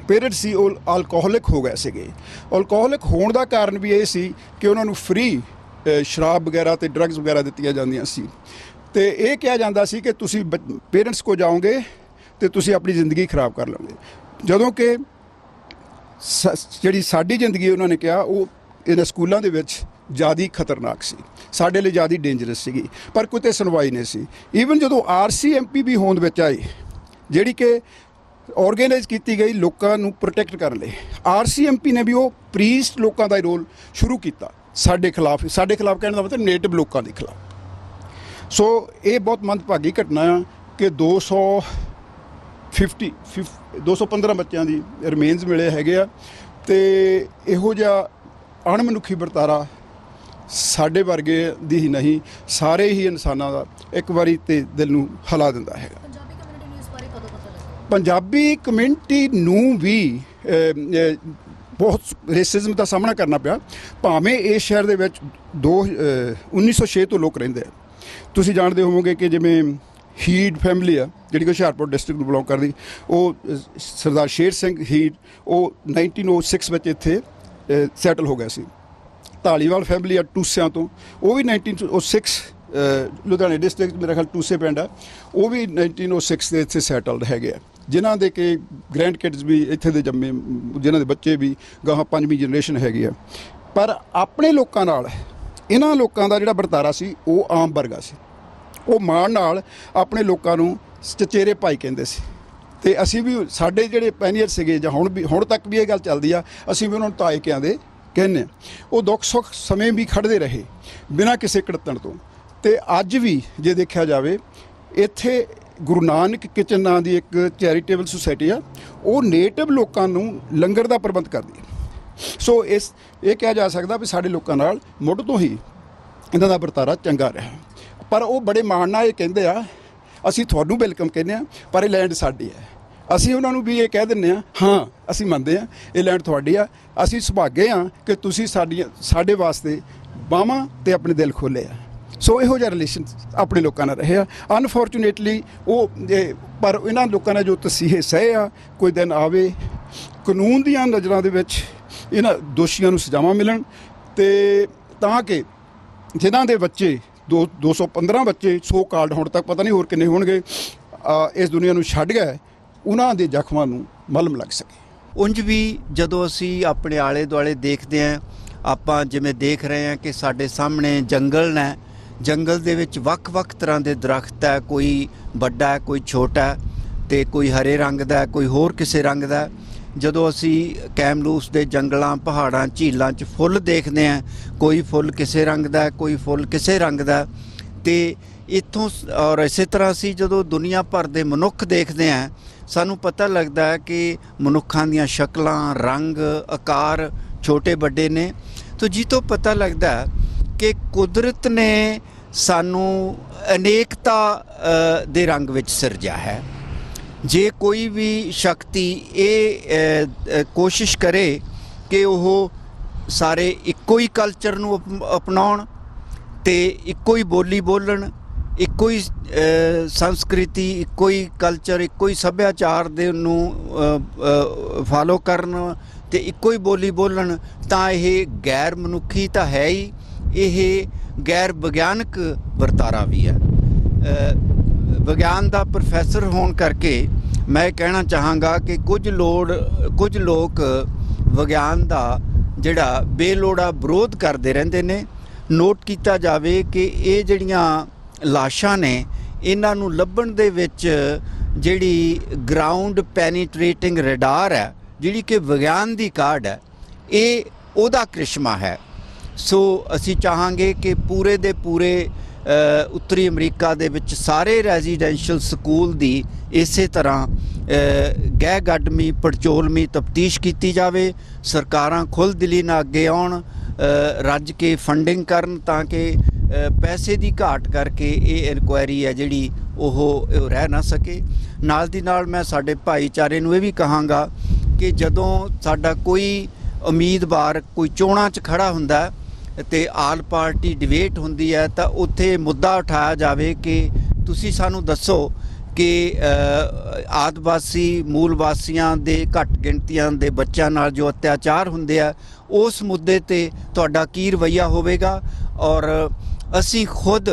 ਪੇਰੈਂਟਸ ਸੀ ਉਹ ਅਲਕੋਹਲਿਕ ਹੋ ਗਏ ਸੀਗੇ। ਅਲਕੋਹਲਿਕ ਹੋਣ ਦਾ ਕਾਰਨ ਵੀ ਇਹ ਸੀ ਕਿ ਉਹਨਾਂ ਨੂੰ ਫ੍ਰੀ ਸ਼ਰਾਬ ਵਗੈਰਾ ਅਤੇ ਡਰੱਗਸ ਵਗੈਰਾ ਦਿੱਤੀਆਂ ਜਾਂਦੀਆਂ ਸੀ ਅਤੇ ਇਹ ਕਿਹਾ ਜਾਂਦਾ ਸੀ ਕਿ ਤੁਸੀਂ ਪੇਰੈਂਟਸ ਕੋਲ ਜਾਓਗੇ ਅਤੇ ਤੁਸੀਂ ਆਪਣੀ ਜ਼ਿੰਦਗੀ ਖਰਾਬ ਕਰ ਲਓਗੇ, ਜਦੋਂ ਕਿ ਜਿਹੜੀ ਸਾਡੀ ਜ਼ਿੰਦਗੀ ਉਹਨਾਂ ਨੇ ਕਿਹਾ ਉਹ ਇਹਨਾਂ ਸਕੂਲਾਂ ਦੇ ਵਿੱਚ ਜ਼ਿਆਦਾ ਖਤਰਨਾਕ ਸੀ, ਸਾਡੇ ਲਈ ਜ਼ਿਆਦਾ ਡੇਂਜਰਸ ਸੀਗੀ, ਪਰ ਕਿਤੇ ਸੁਣਵਾਈ ਨਹੀਂ ਸੀ। ਈਵਨ ਜਦੋਂ RCMP ਵੀ ਹੋਂਦ ਵਿੱਚ ਆਈ, ਜਿਹੜੀ ਕਿ ਆਰਗੇਨਾਈਜ਼ ਕੀਤੀ ਗਈ ਲੋਕਾਂ ਨੂੰ ਪ੍ਰੋਟੈਕਟ ਕਰਨ ਲਈ, RCMP ਨੇ ਵੀ ਉਹ ਪ੍ਰੀਸਟ ਲੋਕਾਂ ਦਾ ਰੋਲ ਸ਼ੁਰੂ ਕੀਤਾ ਸਾਡੇ ਖਿਲਾਫ ਕਹਿਣ ਦਾ ਮਤਲਬ ਨੇਟਿਵ ਲੋਕਾਂ ਦੇ ਖਿਲਾਫ। ਸੋ ਇਹ ਬਹੁਤ ਮੰਦਭਾਗੀ ਘਟਨਾ ਆ ਕਿ 215 ਬੱਚਿਆਂ ਦੀ ਰਿਮੇਨਸ ਮਿਲੇ ਹੈਗੇ ਆ ਅਤੇ ਇਹੋ ਜਿਹਾ ਅਣਮਨੁੱਖੀ ਵਰਤਾਰਾ ਸਾਡੇ ਵਰਗੇ ਦੀ ਹੀ ਨਹੀਂ, ਸਾਰੇ ਹੀ ਇਨਸਾਨਾਂ ਦਾ ਇੱਕ ਵਾਰੀ ਤੇ ਦਿਲ ਨੂੰ ਹਿਲਾ ਦਿੰਦਾ ਹੈਗਾ। ਪੰਜਾਬੀ ਕਮਿਊਨਿਟੀ ਨੂੰ ਵੀ ਬਹੁਤ ਰੇਸਿਜ਼ਮ ਦਾ ਸਾਹਮਣਾ ਕਰਨਾ ਪਿਆ, ਭਾਵੇਂ ਇਸ ਸ਼ਹਿਰ ਦੇ ਵਿੱਚ 1906 ਤੋਂ ਲੋਕ ਰਹਿੰਦੇ ਆ। ਤੁਸੀਂ ਜਾਣਦੇ ਹੋਵੋਗੇ ਕਿ ਜਿਵੇਂ ਹੀਡ ਫੈਮਿਲੀ ਆ ਜਿਹੜੀ ਕਿ ਹੁਸ਼ਿਆਰਪੁਰ ਡਿਸਟ੍ਰਿਕਟ ਨੂੰ ਬਿਲੋਂਗ ਕਰਦੀ, ਉਹ ਸਰਦਾਰ ਸ਼ੇਰ ਸਿੰਘ ਹੀਡ ਉਹ 1906 ਵਿੱਚ ਇੱਥੇ ਸੈਟਲ ਹੋ ਗਿਆ ਸੀ। ਧਾਲੀਵਾਲ ਫੈਮਿਲੀ ਆ ਟੂਸਿਆਂ ਤੋਂ, ਉਹ ਵੀ 1906 ਲੁਧਿਆਣੇ ਡਿਸਟ੍ਰਿਕਟ ਮੇਰਾ ਖਿਆਲ ਟੂਸੇ ਪਿੰਡ ਆ, ਉਹ ਵੀ 1906 ਦੇ ਇੱਥੇ ਸੈਟਲਡ ਹੈਗੇ ਆ, ਜਿਨ੍ਹਾਂ ਦੇ ਕਿ ਗ੍ਰੈਂਡ ਕਿਡਸ ਵੀ ਇੱਥੇ ਦੇ ਜੰਮੇ, ਜਿਨ੍ਹਾਂ ਦੇ ਬੱਚੇ ਵੀ ਗਾਹਾਂ 5ਵੀਂ ਜਨਰੇਸ਼ਨ ਹੈਗੀ ਆ। ਪਰ ਆਪਣੇ ਲੋਕਾਂ ਨਾਲ ਇਹਨਾਂ ਲੋਕਾਂ ਦਾ ਜਿਹੜਾ ਵਰਤਾਰਾ ਸੀ ਉਹ ਆਮ ਵਰਗਾ ਸੀ। ਉਹ ਮਾਣ ਨਾਲ ਆਪਣੇ ਲੋਕਾਂ ਨੂੰ ਚਚੇਰੇ ਭਾਈ ਕਹਿੰਦੇ ਸੀ ਅਤੇ ਅਸੀਂ ਵੀ ਸਾਡੇ ਜਿਹੜੇ ਪੈਨੀਅਰ ਸੀਗੇ ਜਾਂ ਹੁਣ ਤੱਕ ਵੀ ਇਹ ਗੱਲ ਚੱਲਦੀ ਆ, ਅਸੀਂ ਵੀ ਉਹਨਾਂ ਨੂੰ ਤਾਏ ਕਿਆਂਦੇ ਕਹਿੰਦੇ ਹਾਂ। ਉਹ ਦੁੱਖ ਸੁੱਖ ਸਮੇਂ ਵੀ ਖੜ੍ਹਦੇ ਰਹੇ ਬਿਨਾਂ ਕਿਸੇ ਕੜੱਤਣ ਤੋਂ। ਅਤੇ ਅੱਜ ਵੀ ਜੇ ਦੇਖਿਆ ਜਾਵੇ ਇੱਥੇ ਗੁਰੂ ਨਾਨਕ ਕਿਚਨ ਨਾਂ ਦੀ ਇੱਕ ਚੈਰੀਟੇਬਲ ਸੁਸਾਇਟੀ ਆ, ਉਹ ਨੇਟਿਵ ਲੋਕਾਂ ਨੂੰ ਲੰਗਰ ਦਾ ਪ੍ਰਬੰਧ ਕਰਦੀ ਹੈ। ਸੋ ਇਹ ਕਿਹਾ ਜਾ ਸਕਦਾ ਵੀ ਸਾਡੇ ਲੋਕਾਂ ਨਾਲ ਮੁੱਢ ਤੋਂ ਹੀ ਇਹਨਾਂ ਦਾ ਵਰਤਾਰਾ ਚੰਗਾ ਰਿਹਾ। ਪਰ ਉਹ ਬੜੇ ਮਾਣ ਨਾਲ ਇਹ ਕਹਿੰਦੇ ਆ ਅਸੀਂ ਤੁਹਾਨੂੰ ਵੈਲਕਮ ਕਹਿੰਦੇ ਹਾਂ, ਪਰ ਇਹ ਲੈਂਡ ਸਾਡੀ ਹੈ। ਅਸੀਂ ਉਹਨਾਂ ਨੂੰ ਵੀ ਇਹ ਕਹਿ ਦਿੰਦੇ ਹਾਂ, ਹਾਂ ਅਸੀਂ ਮੰਨਦੇ ਹਾਂ ਇਹ ਲੈਂਡ ਤੁਹਾਡੀ ਆ, ਅਸੀਂ ਸੁਭਾਗੇ ਹਾਂ ਕਿ ਤੁਸੀਂ ਸਾਡੇ ਵਾਸਤੇ ਬਾਹਾਂ ਅਤੇ ਆਪਣੇ ਦਿਲ ਖੋਲ੍ਹੇ ਆ। ਸੋ ਇਹੋ ਜਿਹਾ ਰਿਲੇਸ਼ਨ ਆਪਣੇ ਲੋਕਾਂ ਨਾਲ ਰਹੇ ਆ। ਅਨਫੋਰਚੂਨੇਟਲੀ ਪਰ ਇਹਨਾਂ ਲੋਕਾਂ ਨੇ ਜੋ ਤਸੀਹੇ ਸਹੇ ਆ, ਕੋਈ ਦਿਨ ਆਵੇ ਕਾਨੂੰਨ ਦੀਆਂ ਨਜ਼ਰਾਂ ਦੇ ਵਿੱਚ ਇਹਨਾਂ ਦੋਸ਼ੀਆਂ ਨੂੰ ਸਜ਼ਾਵਾਂ ਮਿਲਣ ਅਤੇ ਤਾਂ ਕਿ ਜਿਨ੍ਹਾਂ ਦੇ ਬੱਚੇ 215 ਬੱਚੇ ਸੋ ਕਾਲਡ ਹੁਣ ਤੱਕ ਪਤਾ ਨਹੀਂ ਹੋਰ ਕਿੰਨੇ ਹੋਣਗੇ ਇਸ ਦੁਨੀਆ ਨੂੰ ਛੱਡ ਗਏ, ਉਹਨਾਂ ਦੇ ਜ਼ਖਮਾਂ ਨੂੰ ਮਲਮ ਲੱਗ ਸਕੇ। ਉਂਝ ਵੀ ਜਦੋਂ ਅਸੀਂ ਆਪਣੇ ਆਲੇ ਦੁਆਲੇ ਦੇਖਦੇ ਹਾਂ, ਆਪਾਂ ਜਿਵੇਂ ਦੇਖ ਰਹੇ ਹਾਂ ਕਿ ਸਾਡੇ ਸਾਹਮਣੇ ਜੰਗਲ ਨੇ, ਜੰਗਲ ਦੇ ਵਿੱਚ ਵੱਖ-ਵੱਖ ਤਰ੍ਹਾਂ ਦੇ ਦਰਖਤ ਹੈ, ਕੋਈ ਵੱਡਾ ਹੈ, ਕੋਈ ਛੋਟਾ ਹੈ ਅਤੇ ਕੋਈ ਹਰੇ ਰੰਗ ਦਾ, ਕੋਈ ਹੋਰ ਕਿਸੇ ਰੰਗ ਦਾ। ਜਦੋਂ ਅਸੀਂ ਕੈਮਲੂਸ ਦੇ ਜੰਗਲਾਂ, ਪਹਾੜਾਂ, ਝੀਲਾਂ 'ਚ ਫੁੱਲ ਦੇਖਦੇ ਹਾਂ, ਕੋਈ ਫੁੱਲ ਕਿਸੇ ਰੰਗ ਦਾ, ਕੋਈ ਫੁੱਲ ਕਿਸੇ ਰੰਗ ਦਾ। ਅਤੇ ਇੱਥੋਂ ਔਰ ਇਸੇ ਤਰ੍ਹਾਂ ਅਸੀਂ ਜਦੋਂ ਦੁਨੀਆ ਭਰ ਦੇ ਮਨੁੱਖ ਦੇਖਦੇ ਹਾਂ, ਸਾਨੂੰ ਪਤਾ ਲੱਗਦਾ ਹੈ ਕਿ ਮਨੁੱਖਾਂ ਦੀਆਂ ਸ਼ਕਲਾਂ, ਰੰਗ, ਆਕਾਰ ਛੋਟੇ ਵੱਡੇ ਨੇ। ਤਾਂ ਜੀ ਤੋਂ ਪਤਾ ਲੱਗਦਾ ਕਿ ਕੁਦਰਤ ਨੇ ਸਾਨੂੰ ਅਨੇਕਤਾ ਦੇ ਰੰਗ ਵਿੱਚ ਸਿਰਜਿਆ ਹੈ। ਜੇ ਕੋਈ ਵੀ ਸ਼ਕਤੀ ਇਹ ਕੋਸ਼ਿਸ਼ ਕਰੇ ਕਿ ਉਹ ਸਾਰੇ ਇੱਕੋ ਹੀ ਕਲਚਰ ਨੂੰ ਅਪਣਾਉਣ ਅਤੇ ਇੱਕੋ ਹੀ ਬੋਲੀ ਬੋਲਣ, ਇੱਕੋ ਹੀ ਸੰਸਕ੍ਰਿਤੀ, ਇੱਕੋ ਹੀ ਕਲਚਰ, ਇੱਕੋ ਹੀ ਸੱਭਿਆਚਾਰ ਦੇ ਨੂੰ ਫਾਲੋ ਕਰਨ ਤੇ ਇੱਕੋ ਹੀ ਬੋਲੀ ਬੋਲਣ ਤਾਂ ਇਹ ਗੈਰ ਮਨੁੱਖੀ ਤਾਂ ਹੈ ਹੀ, ਇਹ ਗੈਰ ਵਿਗਿਆਨਕ ਵਰਤਾਰਾ ਵੀ ਹੈ। ਵਿਗਿਆਨ ਦਾ ਪ੍ਰੋਫੈਸਰ ਹੋਣ ਕਰਕੇ ਮੈਂ ਕਹਿਣਾ ਚਾਹਾਂਗਾ ਕਿ ਕੁਝ ਲੋਕ ਵਿਗਿਆਨ ਦਾ ਜਿਹੜਾ ਬੇਲੋੜਾ ਵਿਰੋਧ ਕਰਦੇ ਰਹਿੰਦੇ ਨੇ। ਨੋਟ ਕੀਤਾ ਜਾਵੇ ਕਿ ਇਹ ਜਿਹੜੀਆਂ ਲਾਸ਼ਾਂ ਨੇ, ਇਹਨਾਂ ਨੂੰ ਲੱਭਣ ਦੇ ਵਿੱਚ ਜਿਹੜੀ ਗਰਾਊਂਡ ਪੈਨੀਟ੍ਰੇਟਿੰਗ ਰਡਾਰ ਹੈ, ਜਿਹੜੀ ਕਿ ਵਿਗਿਆਨ ਦੀ ਕਾਢ ਹੈ, ਇਹ ਉਹਦਾ ਕ੍ਰਿਸ਼ਮਾ ਹੈ। ਸੋ ਅਸੀਂ ਚਾਹਾਂਗੇ ਕਿ ਪੂਰੇ ਦੇ ਪੂਰੇ ਉੱਤਰੀ ਅਮਰੀਕਾ ਦੇ ਵਿੱਚ ਸਾਰੇ ਰੈਜ਼ੀਡੈਂਸ਼ੀਅਲ ਸਕੂਲ ਦੀ ਇਸੇ ਤਰ੍ਹਾਂ ਗਹਿ ਗੱਡਮੀ ਪੜਚੋਲਮੀ ਤਫਤੀਸ਼ ਕੀਤੀ ਜਾਵੇ। ਸਰਕਾਰਾਂ ਖੁੱਲ੍ਹ ਦਿਲੀ ਨਾਲ ਅੱਗੇ ਆਉਣ, ਰੱਜ ਕੇ ਫੰਡਿੰਗ ਕਰਨ ਤਾਂ ਕਿ ਪੈਸੇ ਦੀ ਘਾਟ ਕਰਕੇ ਇਹ ਇਨਕੁਆਇਰੀ ਹੈ ਜਿਹੜੀ ਉਹ ਰਹਿ ਨਾ ਸਕੇ। ਨਾਲ ਦੀ ਨਾਲ ਮੈਂ ਸਾਡੇ ਭਾਈਚਾਰੇ ਨੂੰ ਇਹ ਵੀ ਕਹਾਂਗਾ ਕਿ ਜਦੋਂ ਸਾਡਾ ਕੋਈ ਉਮੀਦਵਾਰ ਕੋਈ ਚੋਣਾਂ 'ਚ ਖੜਾ ਹੁੰਦਾ ਤੇ ਆਲ ਪਾਰਟੀ ਡਿਬੇਟ ਹੁੰਦੀ ਹੈ ਤਾਂ ਉੱਥੇ ਮੁੱਦਾ ਉਠਾਇਆ ਜਾਵੇ ਕਿ ਤੁਸੀਂ ਸਾਨੂੰ ਦੱਸੋ ਕਿ ਆਦਿਵਾਸੀ ਮੂਲ ਵਾਸੀਆਂ ਦੇ ਘੱਟ ਗਿਣਤੀਆਂ ਦੇ ਬੱਚਿਆਂ ਨਾਲ ਜੋ ਅਤਿਆਚਾਰ ਹੁੰਦੇ ਆ, ਉਸ ਮੁੱਦੇ ਤੇ ਤੁਹਾਡਾ ਕੀ ਰਵੱਈਆ ਹੋਵੇਗਾ। ਔਰ ਅਸੀਂ ਖੁਦ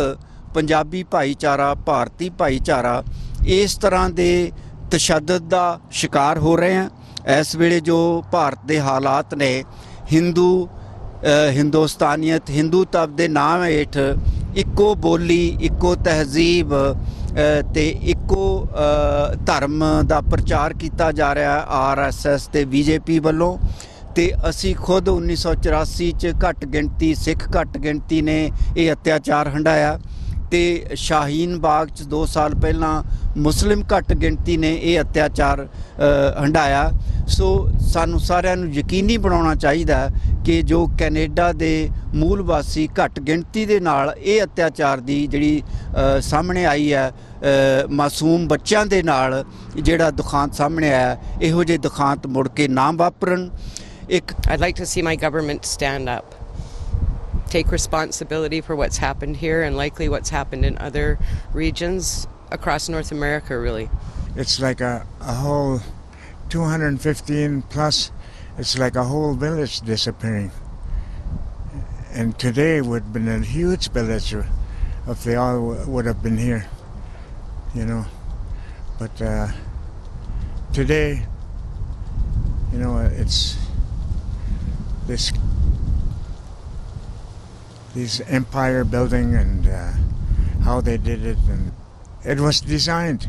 ਪੰਜਾਬੀ ਭਾਈਚਾਰਾ, ਭਾਰਤੀ ਭਾਈਚਾਰਾ ਇਸ ਤਰ੍ਹਾਂ ਦੇ ਤਸ਼ੱਦਦ ਦਾ ਸ਼ਿਕਾਰ ਹੋ ਰਹੇ ਹਾਂ। ਇਸ ਵੇਲੇ ਜੋ ਭਾਰਤ ਦੇ ਹਾਲਾਤ ਨੇ, ਹਿੰਦੁਸਤਾਨੀਅਤ, ਹਿੰਦੂਤਵ ਦੇ ਨਾਮ ਹੇਠ ਇੱਕੋ ਬੋਲੀ, ਇੱਕੋ ਤਹਿਜ਼ੀਬ ਤੇ ਇੱਕੋ ਧਰਮ ਦਾ ਪ੍ਰਚਾਰ ਕੀਤਾ ਜਾ ਰਿਹਾ RSS ਤੇ BJP ਵੱਲੋਂ। ਤੇ ਅਸੀਂ ਖੁਦ 1984 'ਚ ਘੱਟ ਗਿਣਤੀ ਸਿੱਖ ਘੱਟ ਗਿਣਤੀ ਨੇ ਇਹ ਅਤਿਆਚਾਰ ਹੰਢਾਇਆ ਤੇ ਸ਼ਾਹੀਨ ਬਾਗ 'ਚ 2 ਸਾਲ ਪਹਿਲਾਂ ਮੁਸਲਿਮ ਘੱਟ ਗਿਣਤੀ ਨੇ ਇਹ ਅਤਿਆਚਾਰ ਹੰਢਾਇਆ। ਸੋ ਸਾਨੂੰ ਸਾਰਿਆਂ ਨੂੰ ਯਕੀਨੀ ਬਣਾਉਣਾ ਚਾਹੀਦਾ ਕਿ ਜੋ ਕੈਨੇਡਾ ਦੇ ਮੂਲ ਵਾਸੀ ਘੱਟ ਗਿਣਤੀ ਦੇ ਨਾਲ ਇਹ ਅਤਿਆਚਾਰ ਦੀ ਜਿਹੜੀ ਸਾਹਮਣੇ ਆਈ ਹੈ, ਮਾਸੂਮ ਬੱਚਿਆਂ ਦੇ ਨਾਲ ਜਿਹੜਾ ਦੁਖਾਂਤ ਸਾਹਮਣੇ ਆਇਆ, ਇਹੋ ਜਿਹੇ ਦੁਖਾਂਤ ਮੁੜ ਕੇ ਨਾ ਵਾਪਰਨ। I'd like to see my government stand up, take responsibility for what's happened here and likely what's happened in other regions across North America, really. It's like a whole 215 plus, it's like a whole village disappearing. And today would have been a huge village if they all would have been here, you know. But today, you know, it's these empire building and how they did it, and it was designed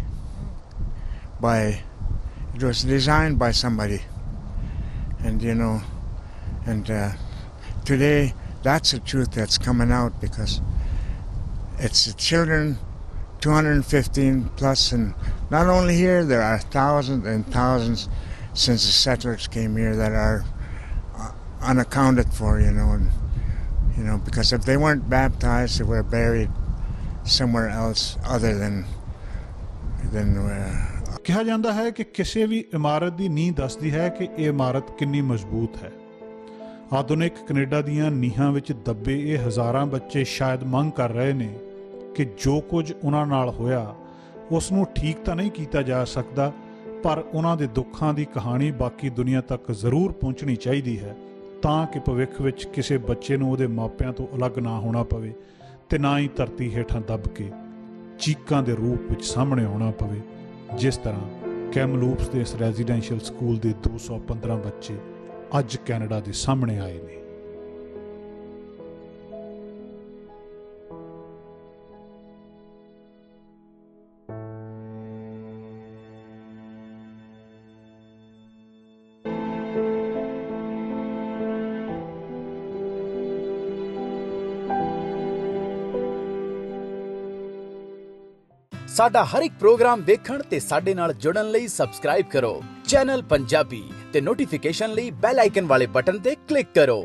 by somebody, and you know, and today that's the truth that's coming out, because it's the children, 215 plus, and not only here, there are thousands and thousands since the settlers came here that are unaccounted for, you know, and you know, because if they weren't baptized, they were buried somewhere else other than ਕਿਹਾ ਜਾਂਦਾ ਹੈ ਕਿ ਕਿਸੇ ਵੀ ਇਮਾਰਤ ਦੀ ਨੀਂਹ ਦੱਸਦੀ ਹੈ ਕਿ ਇਹ ਇਮਾਰਤ ਕਿੰਨੀ ਮਜ਼ਬੂਤ ਹੈ। ਆਧੁਨਿਕ ਕੈਨੇਡਾ ਦੀਆਂ ਨੀਹਾਂ ਵਿੱਚ ਦੱਬੇ ਇਹ ਹਜ਼ਾਰਾਂ ਬੱਚੇ ਸ਼ਾਇਦ ਮੰਗ ਕਰ ਰਹੇ ਨੇ ਕਿ ਜੋ ਕੁਝ ਉਹਨਾਂ ਨਾਲ ਹੋਇਆ ਉਸ ਨੂੰ ਠੀਕ ਤਾਂ ਨਹੀਂ ਕੀਤਾ ਜਾ ਸਕਦਾ, ਪਰ ਉਹਨਾਂ ਦੇ ਦੁੱਖਾਂ ਦੀ ਕਹਾਣੀ ਬਾਕੀ ਦੁਨੀਆ ਤੱਕ ਜ਼ਰੂਰ ਪਹੁੰਚਣੀ ਚਾਹੀਦੀ ਹੈ ਤਾਂ ਕਿ ਭਵਿੱਖ ਵਿੱਚ ਕਿਸੇ ਬੱਚੇ ਨੂੰ ਉਹਦੇ ਮਾਪਿਆਂ ਤੋਂ ਅਲੱਗ ਨਾ ਹੋਣਾ ਪਵੇ ਤੇ ਨਾ ਹੀ ਧਰਤੀ ਹੇਠਾਂ ਦੱਬ ਕੇ ਚੀਕਾਂ ਦੇ ਰੂਪ ਵਿੱਚ ਸਾਹਮਣੇ ਆਉਣਾ ਪਵੇ, ਜਿਸ ਤਰ੍ਹਾਂ ਕੈਮਲੂਪਸ ਦੇ ਇਸ ਰੈਜ਼ੀਡੈਂਸ਼ੀਅਲ ਸਕੂਲ ਦੇ 215 ਬੱਚੇ ਅੱਜ ਕੈਨੇਡਾ ਦੇ ਸਾਹਮਣੇ ਆਏ ਨੇ। ਸਾਡਾ ਹਰ ਇੱਕ ਪ੍ਰੋਗਰਾਮ ਦੇਖਣ ਤੇ ਸਾਡੇ ਨਾਲ ਜੁੜਨ ਲਈ ਸਬਸਕ੍ਰਾਈਬ ਕਰੋ ਚੈਨਲ ਪੰਜਾਬੀ ਤੇ ਨੋਟੀਫਿਕੇਸ਼ਨ ਲਈ ਬੈਲ ਆਈਕਨ ਵਾਲੇ ਬਟਨ ਤੇ ਕਲਿੱਕ ਕਰੋ।